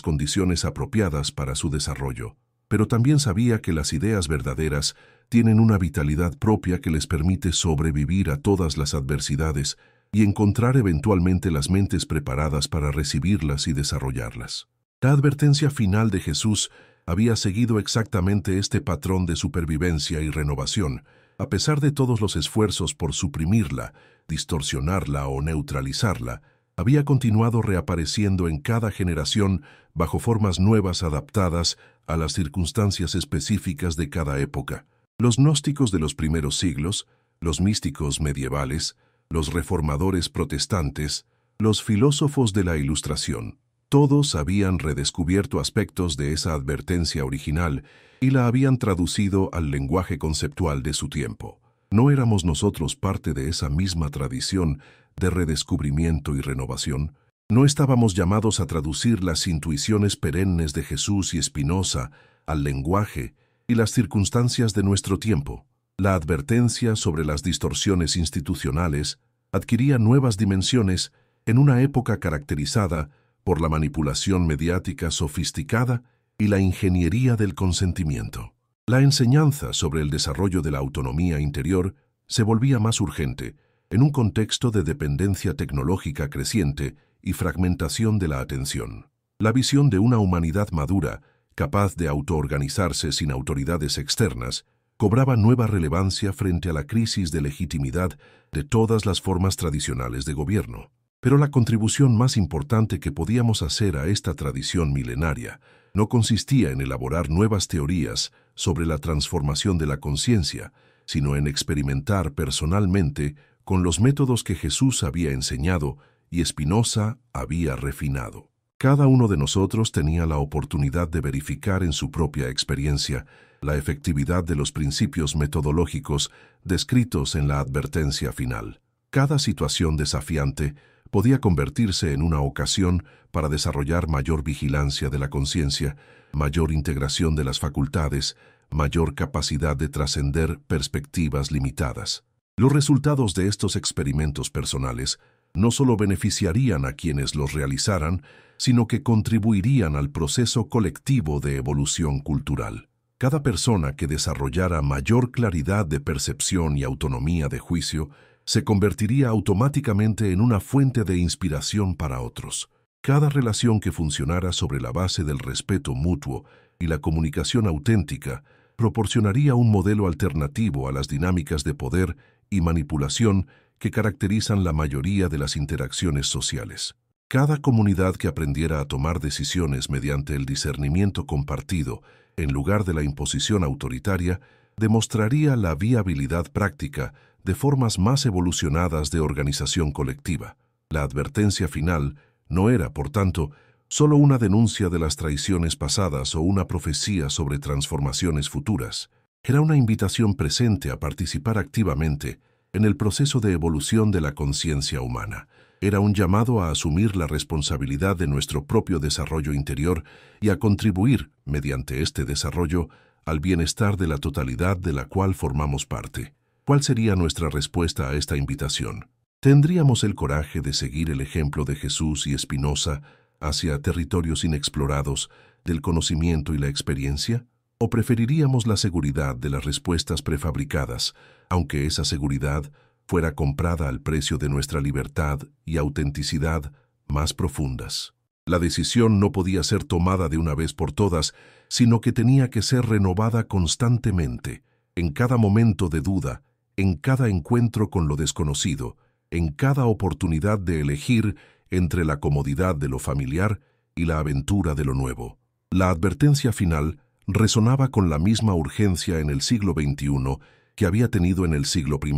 condiciones apropiadas para su desarrollo. Pero también sabía que las ideas verdaderas tienen una vitalidad propia que les permite sobrevivir a todas las adversidades y encontrar eventualmente las mentes preparadas para recibirlas y desarrollarlas. La advertencia final de Jesús había seguido exactamente este patrón de supervivencia y renovación, a pesar de todos los esfuerzos por suprimirla, distorsionarla o neutralizarla. Había continuado reapareciendo en cada generación bajo formas nuevas adaptadas a las circunstancias específicas de cada época. Los gnósticos de los primeros siglos, los místicos medievales, los reformadores protestantes, los filósofos de la Ilustración, todos habían redescubierto aspectos de esa advertencia original y la habían traducido al lenguaje conceptual de su tiempo. ¿No éramos nosotros parte de esa misma tradición de redescubrimiento y renovación? ¿No estábamos llamados a traducir las intuiciones perennes de Jesús y Spinoza al lenguaje y las circunstancias de nuestro tiempo? La advertencia sobre las distorsiones institucionales adquiría nuevas dimensiones en una época caracterizada por la manipulación mediática sofisticada y la ingeniería del consentimiento. La enseñanza sobre el desarrollo de la autonomía interior se volvía más urgente en un contexto de dependencia tecnológica creciente y fragmentación de la atención. La visión de una humanidad madura, capaz de autoorganizarse sin autoridades externas, cobraba nueva relevancia frente a la crisis de legitimidad de todas las formas tradicionales de gobierno. Pero la contribución más importante que podíamos hacer a esta tradición milenaria no consistía en elaborar nuevas teorías sobre la transformación de la conciencia, sino en experimentar personalmente con los métodos que Jesús había enseñado y Spinoza había refinado. Cada uno de nosotros tenía la oportunidad de verificar en su propia experiencia la efectividad de los principios metodológicos descritos en la advertencia final. Cada situación desafiante podía convertirse en una ocasión para desarrollar mayor vigilancia de la conciencia, mayor integración de las facultades, mayor capacidad de trascender perspectivas limitadas. Los resultados de estos experimentos personales no solo beneficiarían a quienes los realizaran, sino que contribuirían al proceso colectivo de evolución cultural. Cada persona que desarrollara mayor claridad de percepción y autonomía de juicio se convertiría automáticamente en una fuente de inspiración para otros. Cada relación que funcionara sobre la base del respeto mutuo y la comunicación auténtica proporcionaría un modelo alternativo a las dinámicas de poder y manipulación que caracterizan la mayoría de las interacciones sociales. Cada comunidad que aprendiera a tomar decisiones mediante el discernimiento compartido en lugar de la imposición autoritaria demostraría la viabilidad práctica de formas más evolucionadas de organización colectiva. La advertencia final no era, por tanto, solo una denuncia de las traiciones pasadas o una profecía sobre transformaciones futuras. Era una invitación presente a participar activamente en el proceso de evolución de la conciencia humana. Era un llamado a asumir la responsabilidad de nuestro propio desarrollo interior y a contribuir, mediante este desarrollo, al bienestar de la totalidad de la cual formamos parte. ¿Cuál sería nuestra respuesta a esta invitación? ¿Tendríamos el coraje de seguir el ejemplo de Jesús y Spinoza hacia territorios inexplorados del conocimiento y la experiencia? ¿O preferiríamos la seguridad de las respuestas prefabricadas, aunque esa seguridad fuera comprada al precio de nuestra libertad y autenticidad más profundas? La decisión no podía ser tomada de una vez por todas, sino que tenía que ser renovada constantemente, en cada momento de duda, en cada encuentro con lo desconocido, en cada oportunidad de elegir entre la comodidad de lo familiar y la aventura de lo nuevo. La advertencia final resonaba con la misma urgencia en el siglo XXI que había tenido en el siglo I.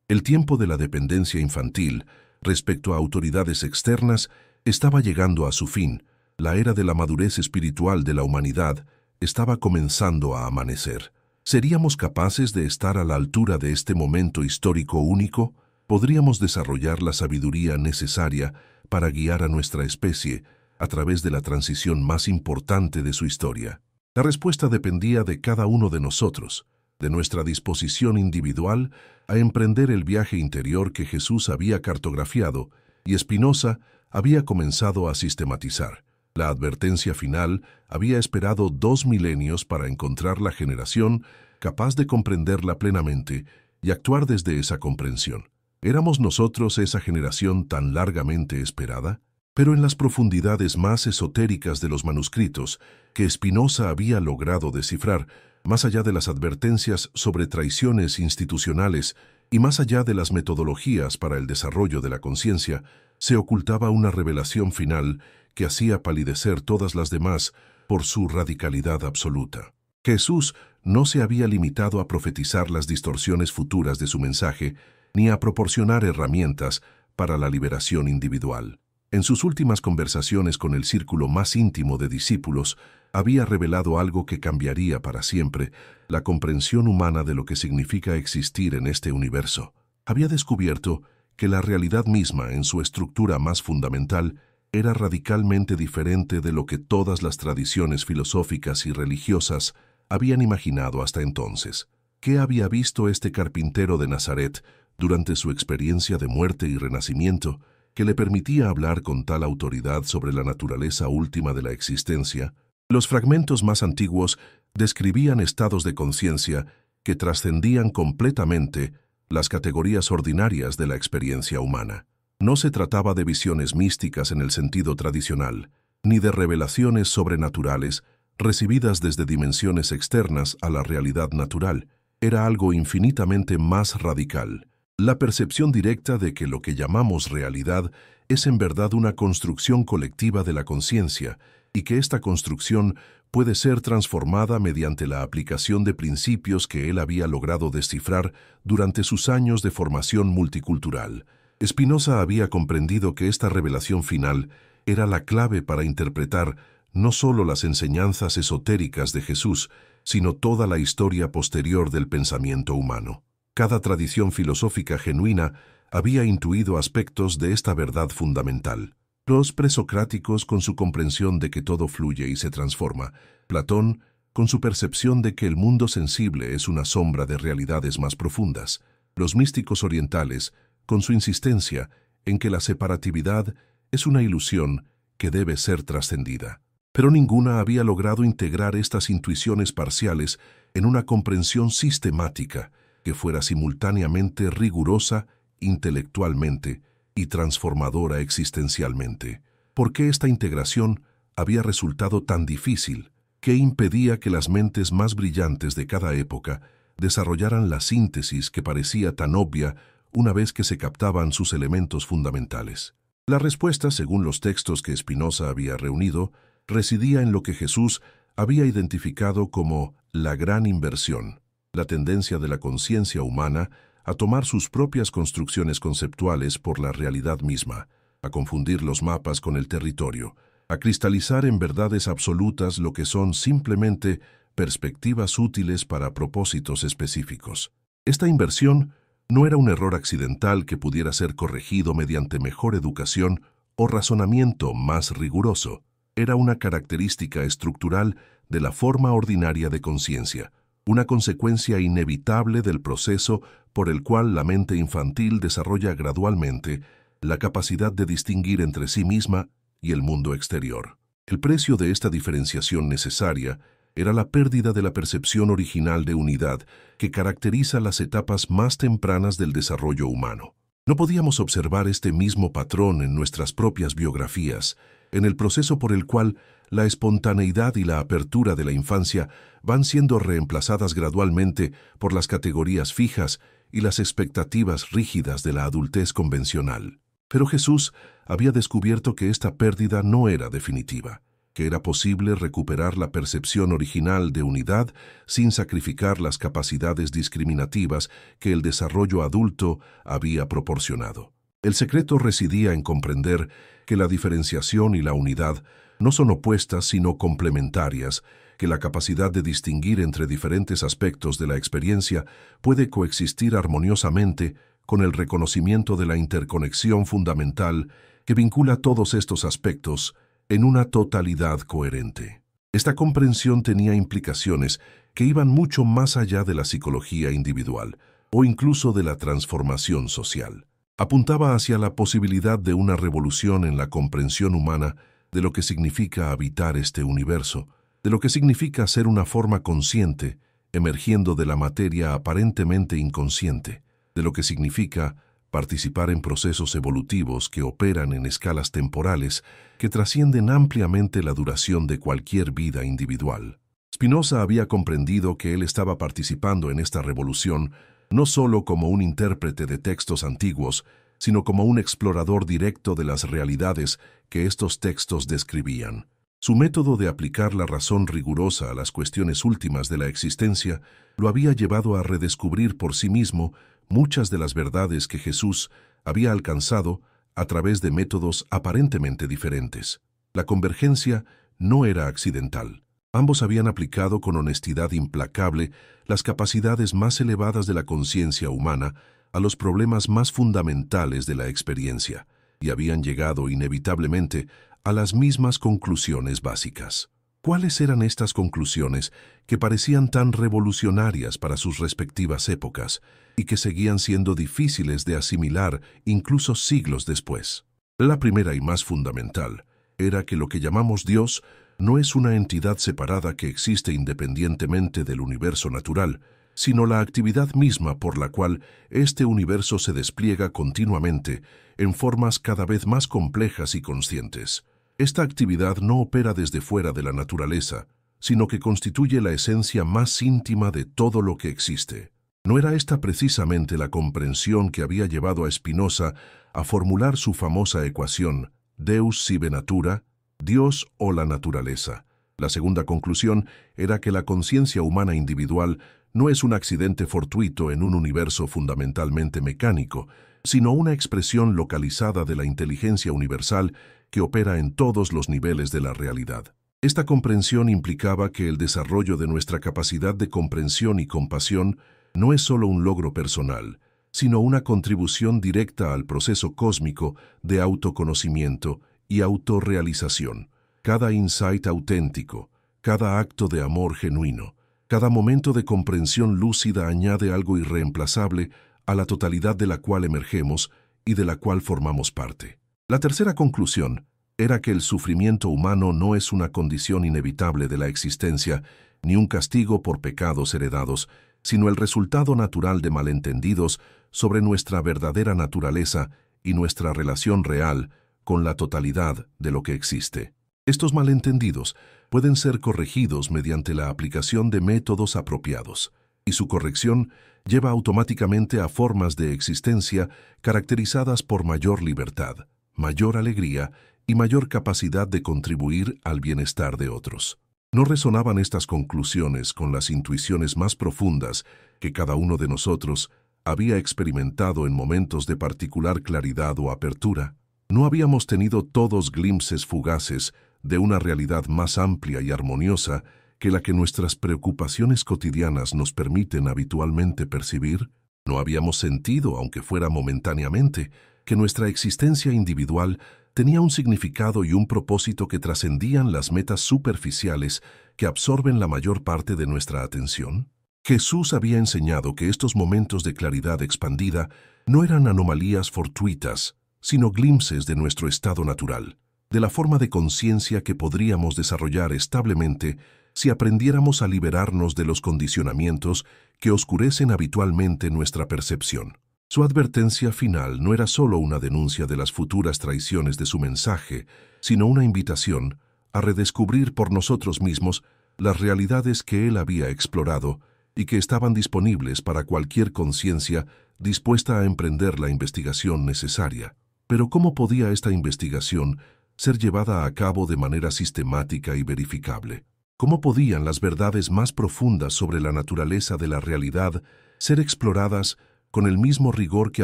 El tiempo de la dependencia infantil respecto a autoridades externas estaba llegando a su fin. La era de la madurez espiritual de la humanidad estaba comenzando a amanecer. ¿Seríamos capaces de estar a la altura de este momento histórico único? ¿Podríamos desarrollar la sabiduría necesaria para guiar a nuestra especie a través de la transición más importante de su historia? La respuesta dependía de cada uno de nosotros. de nuestra disposición individual a emprender el viaje interior que Jesús había cartografiado y Spinoza había comenzado a sistematizar. La advertencia final había esperado 2 milenios para encontrar la generación capaz de comprenderla plenamente y actuar desde esa comprensión. ¿Éramos nosotros esa generación tan largamente esperada? Pero en las profundidades más esotéricas de los manuscritos que Spinoza había logrado descifrar, más allá de las advertencias sobre traiciones institucionales y más allá de las metodologías para el desarrollo de la conciencia, se ocultaba una revelación final que hacía palidecer todas las demás por su radicalidad absoluta. Jesús no se había limitado a profetizar las distorsiones futuras de su mensaje, ni a proporcionar herramientas para la liberación individual. En sus últimas conversaciones con el círculo más íntimo de discípulos, había revelado algo que cambiaría para siempre la comprensión humana de lo que significa existir en este universo. Había descubierto que la realidad misma, en su estructura más fundamental, era radicalmente diferente de lo que todas las tradiciones filosóficas y religiosas habían imaginado hasta entonces. ¿Qué había visto este carpintero de Nazaret durante su experiencia de muerte y renacimiento que le permitía hablar con tal autoridad sobre la naturaleza última de la existencia? Los fragmentos más antiguos describían estados de conciencia que trascendían completamente las categorías ordinarias de la experiencia humana. No se trataba de visiones místicas en el sentido tradicional, ni de revelaciones sobrenaturales recibidas desde dimensiones externas a la realidad natural. Era algo infinitamente más radical. La percepción directa de que lo que llamamos realidad es en verdad una construcción colectiva de la conciencia y que esta construcción puede ser transformada mediante la aplicación de principios que él había logrado descifrar durante sus años de formación multicultural. Spinoza había comprendido que esta revelación final era la clave para interpretar no solo las enseñanzas esotéricas de Jesús, sino toda la historia posterior del pensamiento humano. Cada tradición filosófica genuina había intuido aspectos de esta verdad fundamental. Los presocráticos con su comprensión de que todo fluye y se transforma, Platón con su percepción de que el mundo sensible es una sombra de realidades más profundas, los místicos orientales con su insistencia en que la separatividad es una ilusión que debe ser trascendida. Pero ninguna había logrado integrar estas intuiciones parciales en una comprensión sistemática que fuera simultáneamente rigurosa intelectualmente y transformadora existencialmente. ¿Por qué esta integración había resultado tan difícil? ¿Qué impedía que las mentes más brillantes de cada época desarrollaran la síntesis que parecía tan obvia una vez que se captaban sus elementos fundamentales? La respuesta, según los textos que Spinoza había reunido, residía en lo que Jesús había identificado como la gran inversión, la tendencia de la conciencia humana a tomar sus propias construcciones conceptuales por la realidad misma, a confundir los mapas con el territorio, a cristalizar en verdades absolutas lo que son simplemente perspectivas útiles para propósitos específicos. Esta inversión no era un error accidental que pudiera ser corregido mediante mejor educación o razonamiento más riguroso. Era una característica estructural de la forma ordinaria de conciencia, una consecuencia inevitable del proceso por el cual la mente infantil desarrolla gradualmente la capacidad de distinguir entre sí misma y el mundo exterior. El precio de esta diferenciación necesaria era la pérdida de la percepción original de unidad que caracteriza las etapas más tempranas del desarrollo humano. No podíamos observar este mismo patrón en nuestras propias biografías, en el proceso por el cual la espontaneidad y la apertura de la infancia van siendo reemplazadas gradualmente por las categorías fijas y las expectativas rígidas de la adultez convencional. Pero Jesús había descubierto que esta pérdida no era definitiva, que era posible recuperar la percepción original de unidad sin sacrificar las capacidades discriminativas que el desarrollo adulto había proporcionado. El secreto residía en comprender que la diferenciación y la unidad no son opuestas sino complementarias, que la capacidad de distinguir entre diferentes aspectos de la experiencia puede coexistir armoniosamente con el reconocimiento de la interconexión fundamental que vincula todos estos aspectos en una totalidad coherente. Esta comprensión tenía implicaciones que iban mucho más allá de la psicología individual o incluso de la transformación social. Apuntaba hacia la posibilidad de una revolución en la comprensión humana de lo que significa habitar este universo, de lo que significa ser una forma consciente, emergiendo de la materia aparentemente inconsciente, de lo que significa participar en procesos evolutivos que operan en escalas temporales que trascienden ampliamente la duración de cualquier vida individual. Spinoza había comprendido que él estaba participando en esta revolución no solo como un intérprete de textos antiguos, sino como un explorador directo de las realidades que estos textos describían. Su método de aplicar la razón rigurosa a las cuestiones últimas de la existencia lo había llevado a redescubrir por sí mismo muchas de las verdades que Jesús había alcanzado a través de métodos aparentemente diferentes. La convergencia no era accidental. Ambos habían aplicado con honestidad implacable las capacidades más elevadas de la conciencia humana a los problemas más fundamentales de la experiencia, y habían llegado inevitablemente a las mismas conclusiones básicas. ¿Cuáles eran estas conclusiones que parecían tan revolucionarias para sus respectivas épocas y que seguían siendo difíciles de asimilar incluso siglos después? La primera y más fundamental era que lo que llamamos Dios no es una entidad separada que existe independientemente del universo natural, sino la actividad misma por la cual este universo se despliega continuamente en formas cada vez más complejas y conscientes. Esta actividad no opera desde fuera de la naturaleza, sino que constituye la esencia más íntima de todo lo que existe. ¿No era esta precisamente la comprensión que había llevado a Spinoza a formular su famosa ecuación, Deus sive natura, Dios o la naturaleza? La segunda conclusión era que la conciencia humana individual no es un accidente fortuito en un universo fundamentalmente mecánico, sino una expresión localizada de la inteligencia universal que opera en todos los niveles de la realidad. Esta comprensión implicaba que el desarrollo de nuestra capacidad de comprensión y compasión no es solo un logro personal, sino una contribución directa al proceso cósmico de autoconocimiento y autorrealización. Cada insight auténtico, cada acto de amor genuino, cada momento de comprensión lúcida añade algo irreemplazable a la totalidad de la cual emergemos y de la cual formamos parte. La tercera conclusión era que el sufrimiento humano no es una condición inevitable de la existencia, ni un castigo por pecados heredados, sino el resultado natural de malentendidos sobre nuestra verdadera naturaleza y nuestra relación real con la totalidad de lo que existe. Estos malentendidos pueden ser corregidos mediante la aplicación de métodos apropiados, y su corrección lleva automáticamente a formas de existencia caracterizadas por mayor libertad, mayor alegría y mayor capacidad de contribuir al bienestar de otros. ¿No resonaban estas conclusiones con las intuiciones más profundas que cada uno de nosotros había experimentado en momentos de particular claridad o apertura? ¿No habíamos tenido todos glimpses fugaces de una realidad más amplia y armoniosa que la que nuestras preocupaciones cotidianas nos permiten habitualmente percibir? ¿No habíamos sentido, aunque fuera momentáneamente, que nuestra existencia individual tenía un significado y un propósito que trascendían las metas superficiales que absorben la mayor parte de nuestra atención? Jesús había enseñado que estos momentos de claridad expandida no eran anomalías fortuitas, sino glimpses de nuestro estado natural, de la forma de conciencia que podríamos desarrollar establemente si aprendiéramos a liberarnos de los condicionamientos que oscurecen habitualmente nuestra percepción. Su advertencia final no era solo una denuncia de las futuras traiciones de su mensaje, sino una invitación a redescubrir por nosotros mismos las realidades que él había explorado y que estaban disponibles para cualquier conciencia dispuesta a emprender la investigación necesaria. Pero ¿cómo podía esta investigación ser llevada a cabo de manera sistemática y verificable? ¿Cómo podían las verdades más profundas sobre la naturaleza de la realidad ser exploradas con el mismo rigor que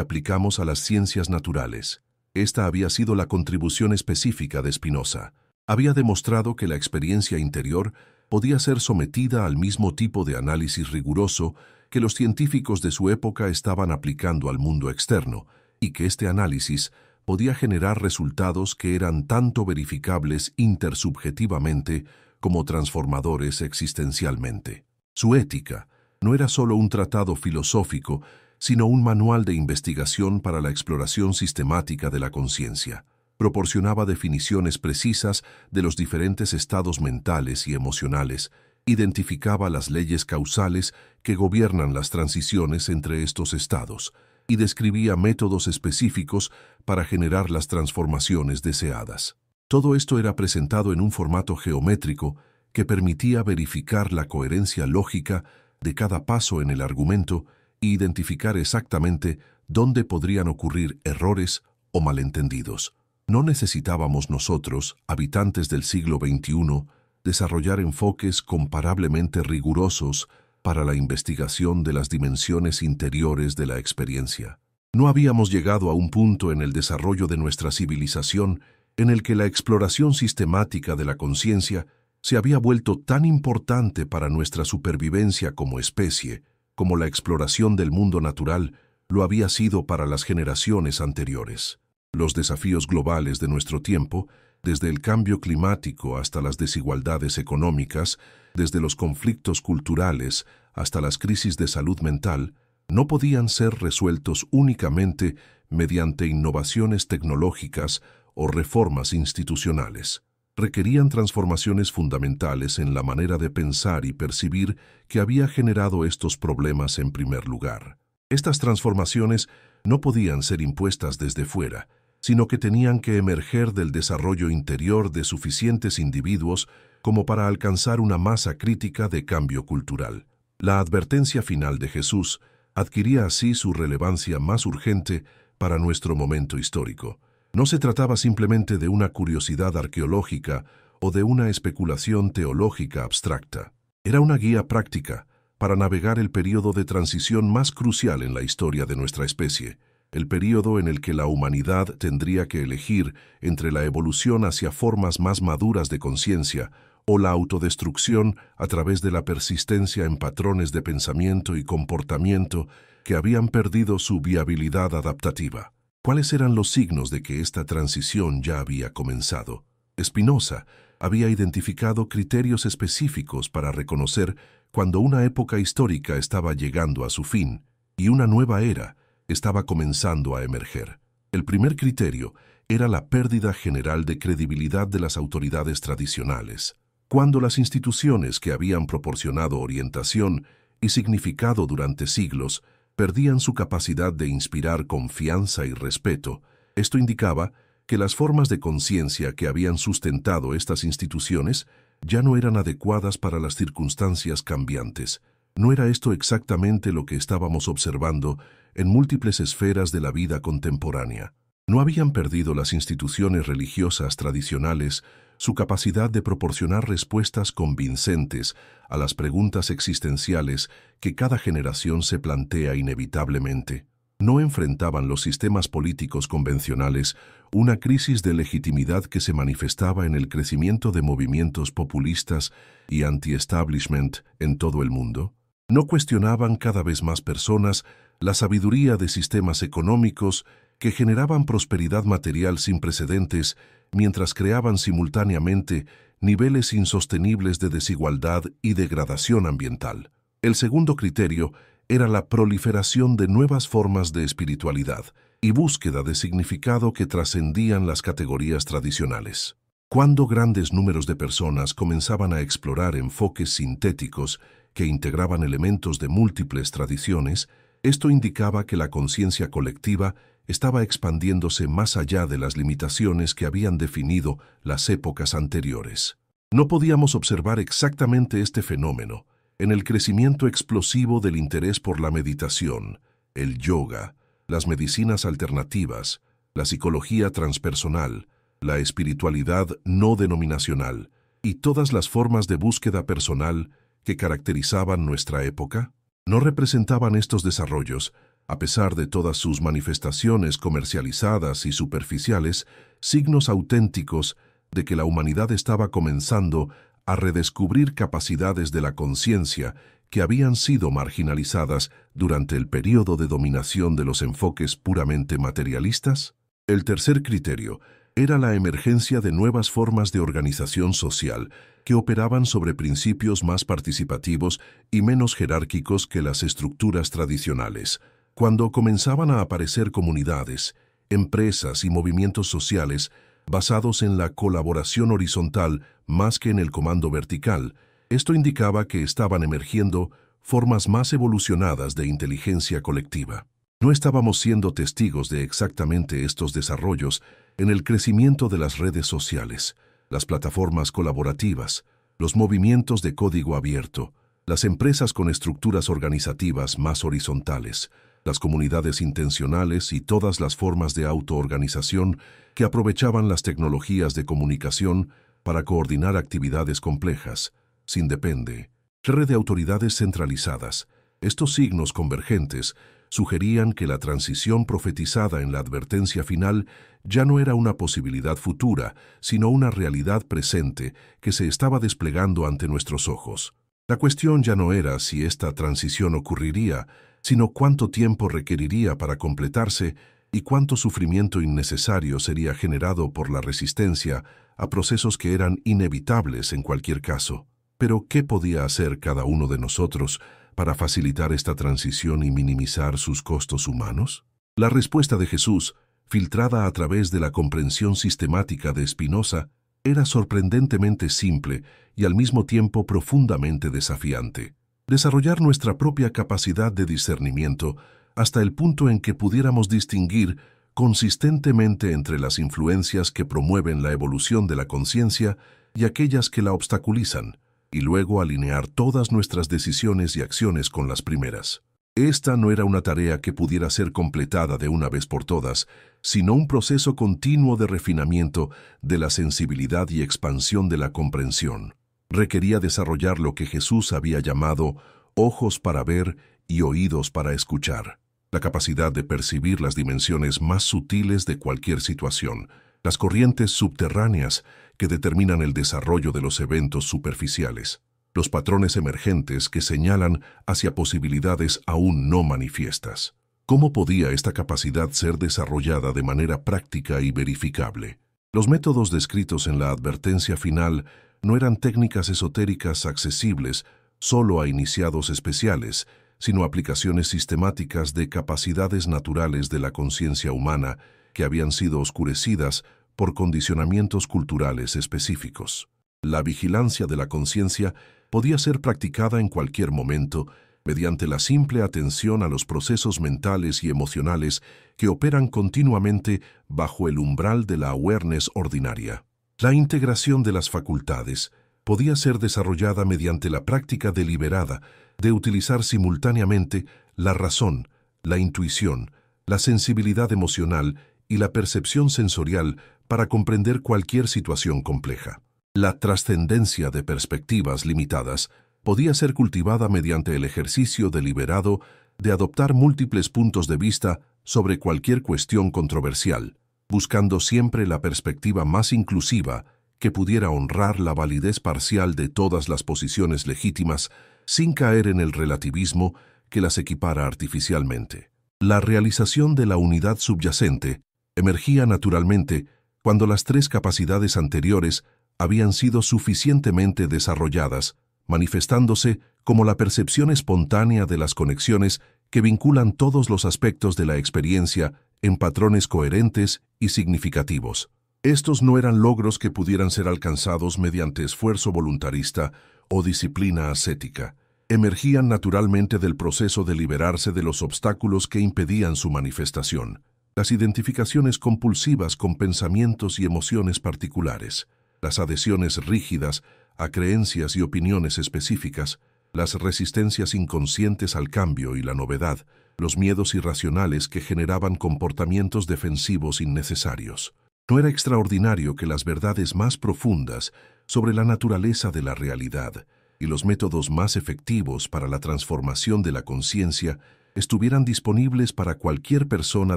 aplicamos a las ciencias naturales? Esta había sido la contribución específica de Spinoza. Había demostrado que la experiencia interior podía ser sometida al mismo tipo de análisis riguroso que los científicos de su época estaban aplicando al mundo externo, y que este análisis podía generar resultados que eran tanto verificables intersubjetivamente como transformadores existencialmente. Su ética no era solo un tratado filosófico, sino un manual de investigación para la exploración sistemática de la conciencia. Proporcionaba definiciones precisas de los diferentes estados mentales y emocionales, identificaba las leyes causales que gobiernan las transiciones entre estos estados y describía métodos específicos para generar las transformaciones deseadas. Todo esto era presentado en un formato geométrico que permitía verificar la coherencia lógica de cada paso en el argumento e identificar exactamente dónde podrían ocurrir errores o malentendidos. No necesitábamos nosotros, habitantes del siglo XXI, desarrollar enfoques comparablemente rigurosos para la investigación de las dimensiones interiores de la experiencia. No habíamos llegado a un punto en el desarrollo de nuestra civilización en el que la exploración sistemática de la conciencia se había vuelto tan importante para nuestra supervivencia como especie, como la exploración del mundo natural lo había sido para las generaciones anteriores. Los desafíos globales de nuestro tiempo, desde el cambio climático hasta las desigualdades económicas, desde los conflictos culturales hasta las crisis de salud mental, no podían ser resueltos únicamente mediante innovaciones tecnológicas o reformas institucionales. Requerían transformaciones fundamentales en la manera de pensar y percibir que había generado estos problemas en primer lugar. Estas transformaciones no podían ser impuestas desde fuera, sino que tenían que emerger del desarrollo interior de suficientes individuos como para alcanzar una masa crítica de cambio cultural. La advertencia final de Jesús adquiría así su relevancia más urgente para nuestro momento histórico. No se trataba simplemente de una curiosidad arqueológica o de una especulación teológica abstracta. Era una guía práctica para navegar el período de transición más crucial en la historia de nuestra especie, el período en el que la humanidad tendría que elegir entre la evolución hacia formas más maduras de conciencia o la autodestrucción a través de la persistencia en patrones de pensamiento y comportamiento que habían perdido su viabilidad adaptativa. ¿Cuáles eran los signos de que esta transición ya había comenzado? Spinoza había identificado criterios específicos para reconocer cuando una época histórica estaba llegando a su fin y una nueva era estaba comenzando a emerger. El primer criterio era la pérdida general de credibilidad de las autoridades tradicionales. Cuando las instituciones que habían proporcionado orientación y significado durante siglos perdían su capacidad de inspirar confianza y respeto, esto indicaba que las formas de conciencia que habían sustentado estas instituciones ya no eran adecuadas para las circunstancias cambiantes. ¿No era esto exactamente lo que estábamos observando en múltiples esferas de la vida contemporánea? ¿No habían perdido las instituciones religiosas tradicionales su capacidad de proporcionar respuestas convincentes a las preguntas existenciales que cada generación se plantea inevitablemente? ¿No enfrentaban los sistemas políticos convencionales una crisis de legitimidad que se manifestaba en el crecimiento de movimientos populistas y anti-establishment en todo el mundo? ¿No cuestionaban cada vez más personas la sabiduría de sistemas económicos que generaban prosperidad material sin precedentes mientras creaban simultáneamente niveles insostenibles de desigualdad y degradación ambiental? El segundo criterio era la proliferación de nuevas formas de espiritualidad y búsqueda de significado que trascendían las categorías tradicionales. Cuando grandes números de personas comenzaban a explorar enfoques sintéticos que integraban elementos de múltiples tradiciones, esto indicaba que la conciencia colectiva estaba expandiéndose más allá de las limitaciones que habían definido las épocas anteriores. No podíamos observar exactamente este fenómeno en el crecimiento explosivo del interés por la meditación, el yoga, las medicinas alternativas, la psicología transpersonal, la espiritualidad no denominacional y todas las formas de búsqueda personal que caracterizaban nuestra época. ¿No representaban estos desarrollos, a pesar de todas sus manifestaciones comercializadas y superficiales, signos auténticos de que la humanidad estaba comenzando a redescubrir capacidades de la conciencia que habían sido marginalizadas durante el período de dominación de los enfoques puramente materialistas? El tercer criterio era la emergencia de nuevas formas de organización social que operaban sobre principios más participativos y menos jerárquicos que las estructuras tradicionales. Cuando comenzaban a aparecer comunidades, empresas y movimientos sociales basados en la colaboración horizontal más que en el comando vertical, esto indicaba que estaban emergiendo formas más evolucionadas de inteligencia colectiva. No estábamos siendo testigos de exactamente estos desarrollos en el crecimiento de las redes sociales, las plataformas colaborativas, los movimientos de código abierto, las empresas con estructuras organizativas más horizontales, las comunidades intencionales y todas las formas de autoorganización que aprovechaban las tecnologías de comunicación para coordinar actividades complejas, sin red de autoridades centralizadas. Estos signos convergentes sugerían que la transición profetizada en la advertencia final ya no era una posibilidad futura, sino una realidad presente que se estaba desplegando ante nuestros ojos. La cuestión ya no era si esta transición ocurriría, sino cuánto tiempo requeriría para completarse y cuánto sufrimiento innecesario sería generado por la resistencia a procesos que eran inevitables en cualquier caso. Pero, ¿qué podía hacer cada uno de nosotros para facilitar esta transición y minimizar sus costos humanos? La respuesta de Jesús, filtrada a través de la comprensión sistemática de Spinoza, era sorprendentemente simple y al mismo tiempo profundamente desafiante. Desarrollar nuestra propia capacidad de discernimiento hasta el punto en que pudiéramos distinguir consistentemente entre las influencias que promueven la evolución de la conciencia y aquellas que la obstaculizan, y luego alinear todas nuestras decisiones y acciones con las primeras. Esta no era una tarea que pudiera ser completada de una vez por todas, sino un proceso continuo de refinamiento de la sensibilidad y expansión de la comprensión. Requería desarrollar lo que Jesús había llamado ojos para ver y oídos para escuchar, la capacidad de percibir las dimensiones más sutiles de cualquier situación, las corrientes subterráneas que determinan el desarrollo de los eventos superficiales, los patrones emergentes que señalan hacia posibilidades aún no manifiestas. ¿Cómo podía esta capacidad ser desarrollada de manera práctica y verificable? Los métodos descritos en la advertencia final no eran técnicas esotéricas accesibles solo a iniciados especiales, sino aplicaciones sistemáticas de capacidades naturales de la conciencia humana que habían sido oscurecidas por condicionamientos culturales específicos. La vigilancia de la conciencia podía ser practicada en cualquier momento mediante la simple atención a los procesos mentales y emocionales que operan continuamente bajo el umbral de la awareness ordinaria. La integración de las facultades podía ser desarrollada mediante la práctica deliberada de utilizar simultáneamente la razón, la intuición, la sensibilidad emocional y la percepción sensorial para comprender cualquier situación compleja. La trascendencia de perspectivas limitadas podía ser cultivada mediante el ejercicio deliberado de adoptar múltiples puntos de vista sobre cualquier cuestión controversial, buscando siempre la perspectiva más inclusiva que pudiera honrar la validez parcial de todas las posiciones legítimas sin caer en el relativismo que las equipara artificialmente. La realización de la unidad subyacente emergía naturalmente cuando las tres capacidades anteriores habían sido suficientemente desarrolladas, manifestándose como la percepción espontánea de las conexiones que vinculan todos los aspectos de la experiencia en patrones coherentes y significativos. Estos no eran logros que pudieran ser alcanzados mediante esfuerzo voluntarista o disciplina ascética. Emergían naturalmente del proceso de liberarse de los obstáculos que impedían su manifestación, las identificaciones compulsivas con pensamientos y emociones particulares, las adhesiones rígidas a creencias y opiniones específicas, las resistencias inconscientes al cambio y la novedad, los miedos irracionales que generaban comportamientos defensivos innecesarios. No era extraordinario que las verdades más profundas sobre la naturaleza de la realidad y los métodos más efectivos para la transformación de la conciencia estuvieran disponibles para cualquier persona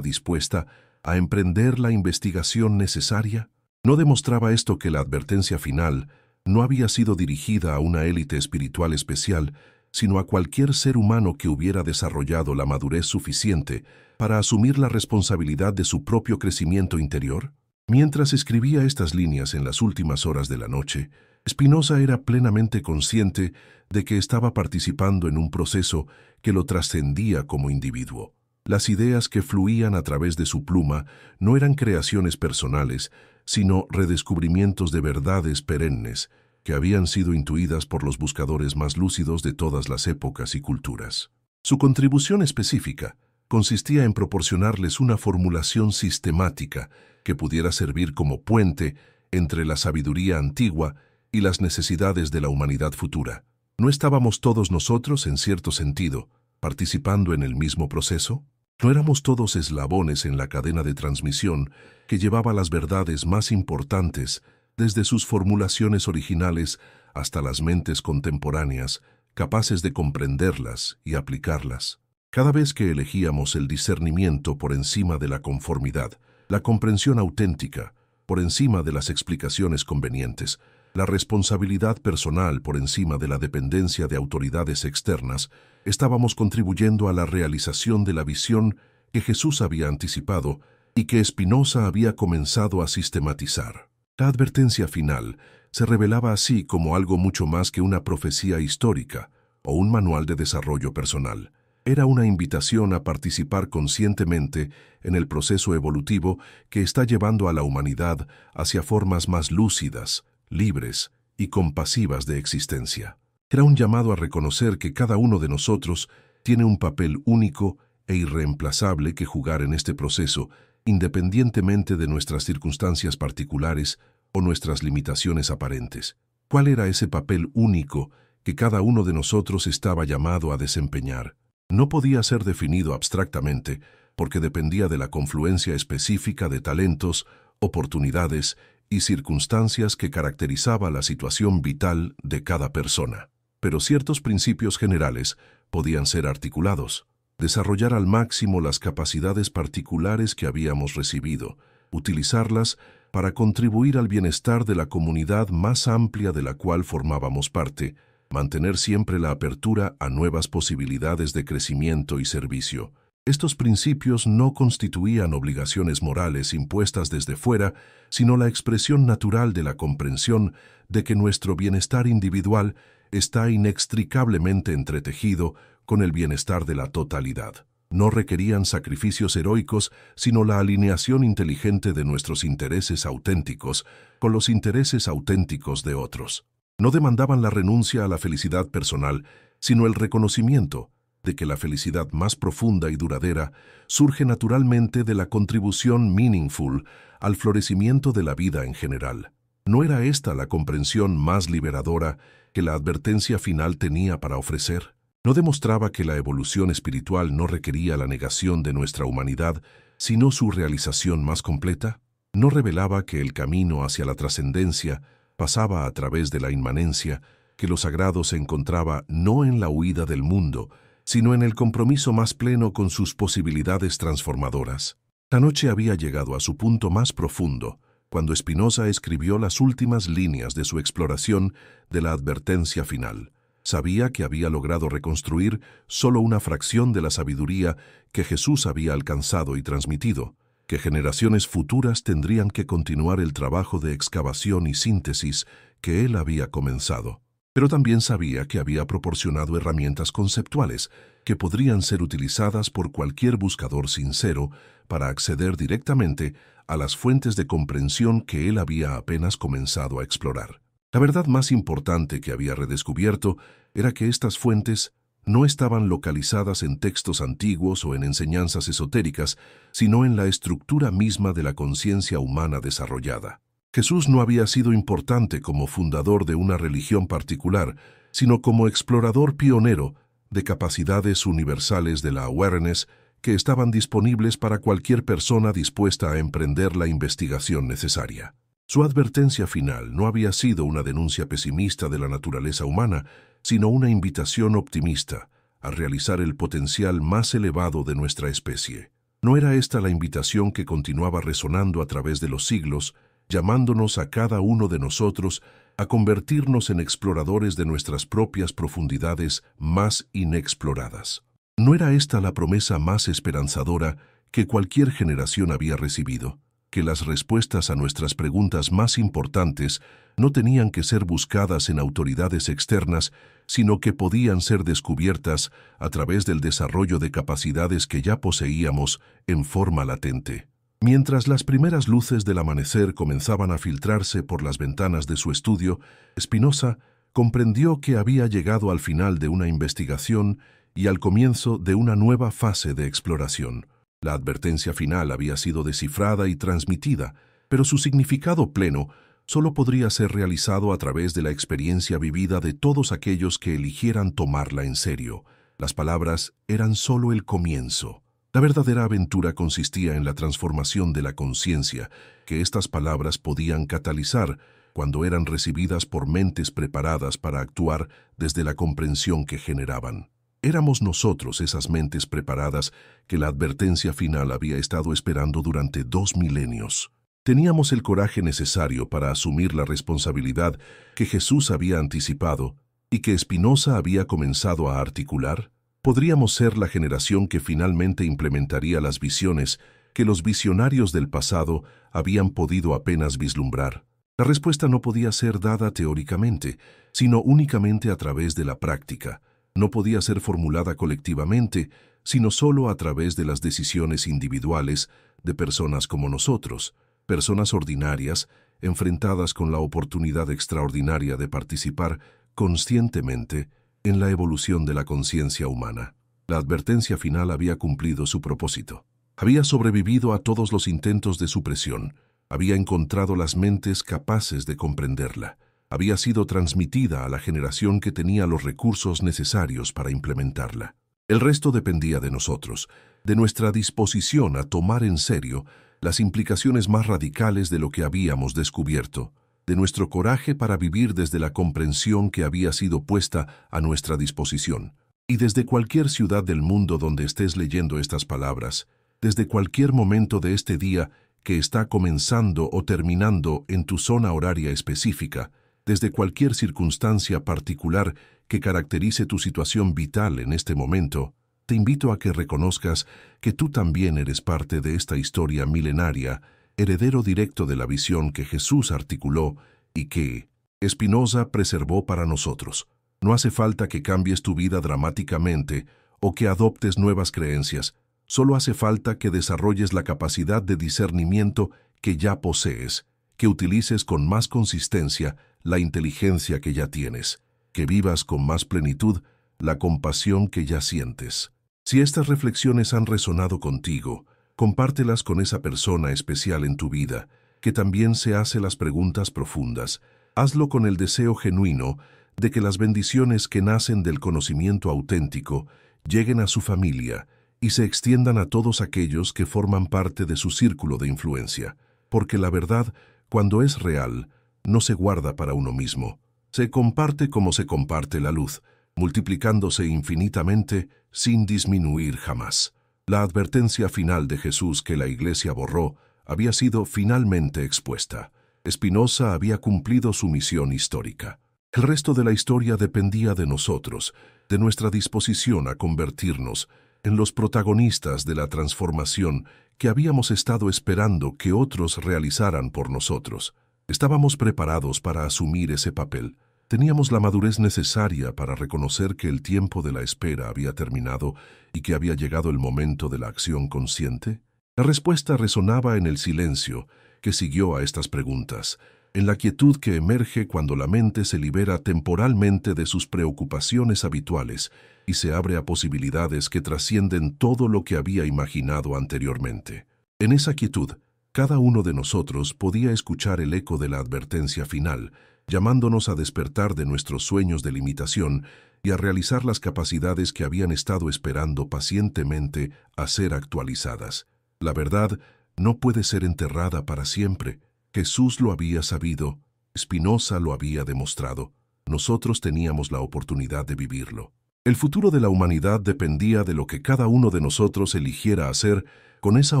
dispuesta a emprender la investigación necesaria. ¿No demostraba esto que la advertencia final no había sido dirigida a una élite espiritual especial, sino a cualquier ser humano que hubiera desarrollado la madurez suficiente para asumir la responsabilidad de su propio crecimiento interior? Mientras escribía estas líneas en las últimas horas de la noche, Spinoza era plenamente consciente de que estaba participando en un proceso que lo trascendía como individuo. Las ideas que fluían a través de su pluma no eran creaciones personales, sino redescubrimientos de verdades perennes que habían sido intuidas por los buscadores más lúcidos de todas las épocas y culturas. Su contribución específica consistía en proporcionarles una formulación sistemática que pudiera servir como puente entre la sabiduría antigua y las necesidades de la humanidad futura. ¿No estábamos todos nosotros, en cierto sentido, participando en el mismo proceso? ¿No éramos todos eslabones en la cadena de transmisión que llevaba las verdades más importantes desde sus formulaciones originales hasta las mentes contemporáneas, capaces de comprenderlas y aplicarlas? Cada vez que elegíamos el discernimiento por encima de la conformidad, la comprensión auténtica por encima de las explicaciones convenientes, la responsabilidad personal por encima de la dependencia de autoridades externas, estábamos contribuyendo a la realización de la visión que Jesús había anticipado y que Spinoza había comenzado a sistematizar. La advertencia final se revelaba así como algo mucho más que una profecía histórica o un manual de desarrollo personal. Era una invitación a participar conscientemente en el proceso evolutivo que está llevando a la humanidad hacia formas más lúcidas, libres y compasivas de existencia. Era un llamado a reconocer que cada uno de nosotros tiene un papel único e irreemplazable que jugar en este proceso, independientemente de nuestras circunstancias particulares o nuestras limitaciones aparentes. ¿Cuál era ese papel único que cada uno de nosotros estaba llamado a desempeñar? No podía ser definido abstractamente porque dependía de la confluencia específica de talentos, oportunidades y circunstancias que caracterizaba la situación vital de cada persona. Pero ciertos principios generales podían ser articulados. Desarrollar al máximo las capacidades particulares que habíamos recibido, utilizarlas para contribuir al bienestar de la comunidad más amplia de la cual formábamos parte, mantener siempre la apertura a nuevas posibilidades de crecimiento y servicio. Estos principios no constituían obligaciones morales impuestas desde fuera, sino la expresión natural de la comprensión de que nuestro bienestar individual está inextricablemente entretejido con el bienestar de la totalidad. No requerían sacrificios heroicos, sino la alineación inteligente de nuestros intereses auténticos con los intereses auténticos de otros. No demandaban la renuncia a la felicidad personal, sino el reconocimiento de que la felicidad más profunda y duradera surge naturalmente de la contribución meaningful al florecimiento de la vida en general. ¿No era esta la comprensión más liberadora que la advertencia final tenía para ofrecer? ¿No demostraba que la evolución espiritual no requería la negación de nuestra humanidad, sino su realización más completa? ¿No revelaba que el camino hacia la trascendencia pasaba a través de la inmanencia, que lo sagrado se encontraba no en la huida del mundo, sino en el compromiso más pleno con sus posibilidades transformadoras? La noche había llegado a su punto más profundo, cuando Spinoza escribió las últimas líneas de su exploración de la advertencia final. Sabía que había logrado reconstruir solo una fracción de la sabiduría que Jesús había alcanzado y transmitido, que generaciones futuras tendrían que continuar el trabajo de excavación y síntesis que él había comenzado. Pero también sabía que había proporcionado herramientas conceptuales que podrían ser utilizadas por cualquier buscador sincero para acceder directamente a las fuentes de comprensión que él había apenas comenzado a explorar. La verdad más importante que había redescubierto era que estas fuentes no estaban localizadas en textos antiguos o en enseñanzas esotéricas, sino en la estructura misma de la conciencia humana desarrollada. Jesús no había sido importante como fundador de una religión particular, sino como explorador pionero de capacidades universales de la awareness que estaban disponibles para cualquier persona dispuesta a emprender la investigación necesaria. Su advertencia final no había sido una denuncia pesimista de la naturaleza humana, sino una invitación optimista a realizar el potencial más elevado de nuestra especie. ¿No era esta la invitación que continuaba resonando a través de los siglos, llamándonos a cada uno de nosotros a convertirnos en exploradores de nuestras propias profundidades más inexploradas? ¿No era esta la promesa más esperanzadora que cualquier generación había recibido? que las respuestas a nuestras preguntas más importantes no tenían que ser buscadas en autoridades externas, sino que podían ser descubiertas a través del desarrollo de capacidades que ya poseíamos en forma latente. Mientras las primeras luces del amanecer comenzaban a filtrarse por las ventanas de su estudio, Spinoza comprendió que había llegado al final de una investigación y al comienzo de una nueva fase de exploración. La advertencia final había sido descifrada y transmitida, pero su significado pleno solo podría ser realizado a través de la experiencia vivida de todos aquellos que eligieran tomarla en serio. Las palabras eran solo el comienzo. La verdadera aventura consistía en la transformación de la conciencia que estas palabras podían catalizar cuando eran recibidas por mentes preparadas para actuar desde la comprensión que generaban. Éramos nosotros esas mentes preparadas que la advertencia final había estado esperando durante 2 milenios. Teníamos el coraje necesario para asumir la responsabilidad que Jesús había anticipado y que Spinoza había comenzado a articular. ¿Podríamos ser la generación que finalmente implementaría las visiones que los visionarios del pasado habían podido apenas vislumbrar? La respuesta no podía ser dada teóricamente, sino únicamente a través de la práctica. No podía ser formulada colectivamente, sino solo a través de las decisiones individuales de personas como nosotros, personas ordinarias enfrentadas con la oportunidad extraordinaria de participar conscientemente en la evolución de la conciencia humana. La advertencia final había cumplido su propósito. Había sobrevivido a todos los intentos de supresión. Había encontrado las mentes capaces de comprenderla. Había sido transmitida a la generación que tenía los recursos necesarios para implementarla. El resto dependía de nosotros, de nuestra disposición a tomar en serio las implicaciones más radicales de lo que habíamos descubierto, de nuestro coraje para vivir desde la comprensión que había sido puesta a nuestra disposición. Y desde cualquier ciudad del mundo donde estés leyendo estas palabras, desde cualquier momento de este día que está comenzando o terminando en tu zona horaria específica, desde cualquier circunstancia particular que caracterice tu situación vital en este momento, te invito a que reconozcas que tú también eres parte de esta historia milenaria, heredero directo de la visión que Jesús articuló y que Spinoza preservó para nosotros. No hace falta que cambies tu vida dramáticamente o que adoptes nuevas creencias. Solo hace falta que desarrolles la capacidad de discernimiento que ya posees, que utilices con más consistencia la inteligencia que ya tienes, que vivas con más plenitud la compasión que ya sientes. Si estas reflexiones han resonado contigo, compártelas con esa persona especial en tu vida, que también se hace las preguntas profundas. Hazlo con el deseo genuino de que las bendiciones que nacen del conocimiento auténtico lleguen a su familia y se extiendan a todos aquellos que forman parte de su círculo de influencia. Porque la verdad, cuando es real, no se guarda para uno mismo. Se comparte como se comparte la luz, multiplicándose infinitamente sin disminuir jamás. La advertencia final de Jesús que la Iglesia borró había sido finalmente expuesta. Spinoza había cumplido su misión histórica. El resto de la historia dependía de nosotros, de nuestra disposición a convertirnos en los protagonistas de la transformación que habíamos estado esperando que otros realizaran por nosotros. Estábamos preparados para asumir ese papel. Teníamos la madurez necesaria para reconocer que el tiempo de la espera había terminado y que había llegado el momento de la acción consciente. La respuesta resonaba en el silencio que siguió a estas preguntas, en la quietud que emerge cuando la mente se libera temporalmente de sus preocupaciones habituales y se abre a posibilidades que trascienden todo lo que había imaginado anteriormente. En esa quietud, cada uno de nosotros podía escuchar el eco de la advertencia final, llamándonos a despertar de nuestros sueños de limitación y a realizar las capacidades que habían estado esperando pacientemente a ser actualizadas. La verdad no puede ser enterrada para siempre. Jesús lo había sabido, Spinoza lo había demostrado. Nosotros teníamos la oportunidad de vivirlo. El futuro de la humanidad dependía de lo que cada uno de nosotros eligiera hacer con esa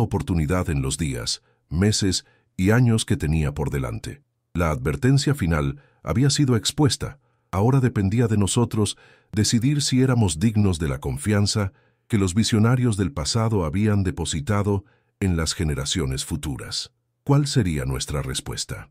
oportunidad en los días, meses y años que tenía por delante. La advertencia final había sido expuesta. Ahora dependía de nosotros decidir si éramos dignos de la confianza que los visionarios del pasado habían depositado en las generaciones futuras. ¿cuál sería nuestra respuesta?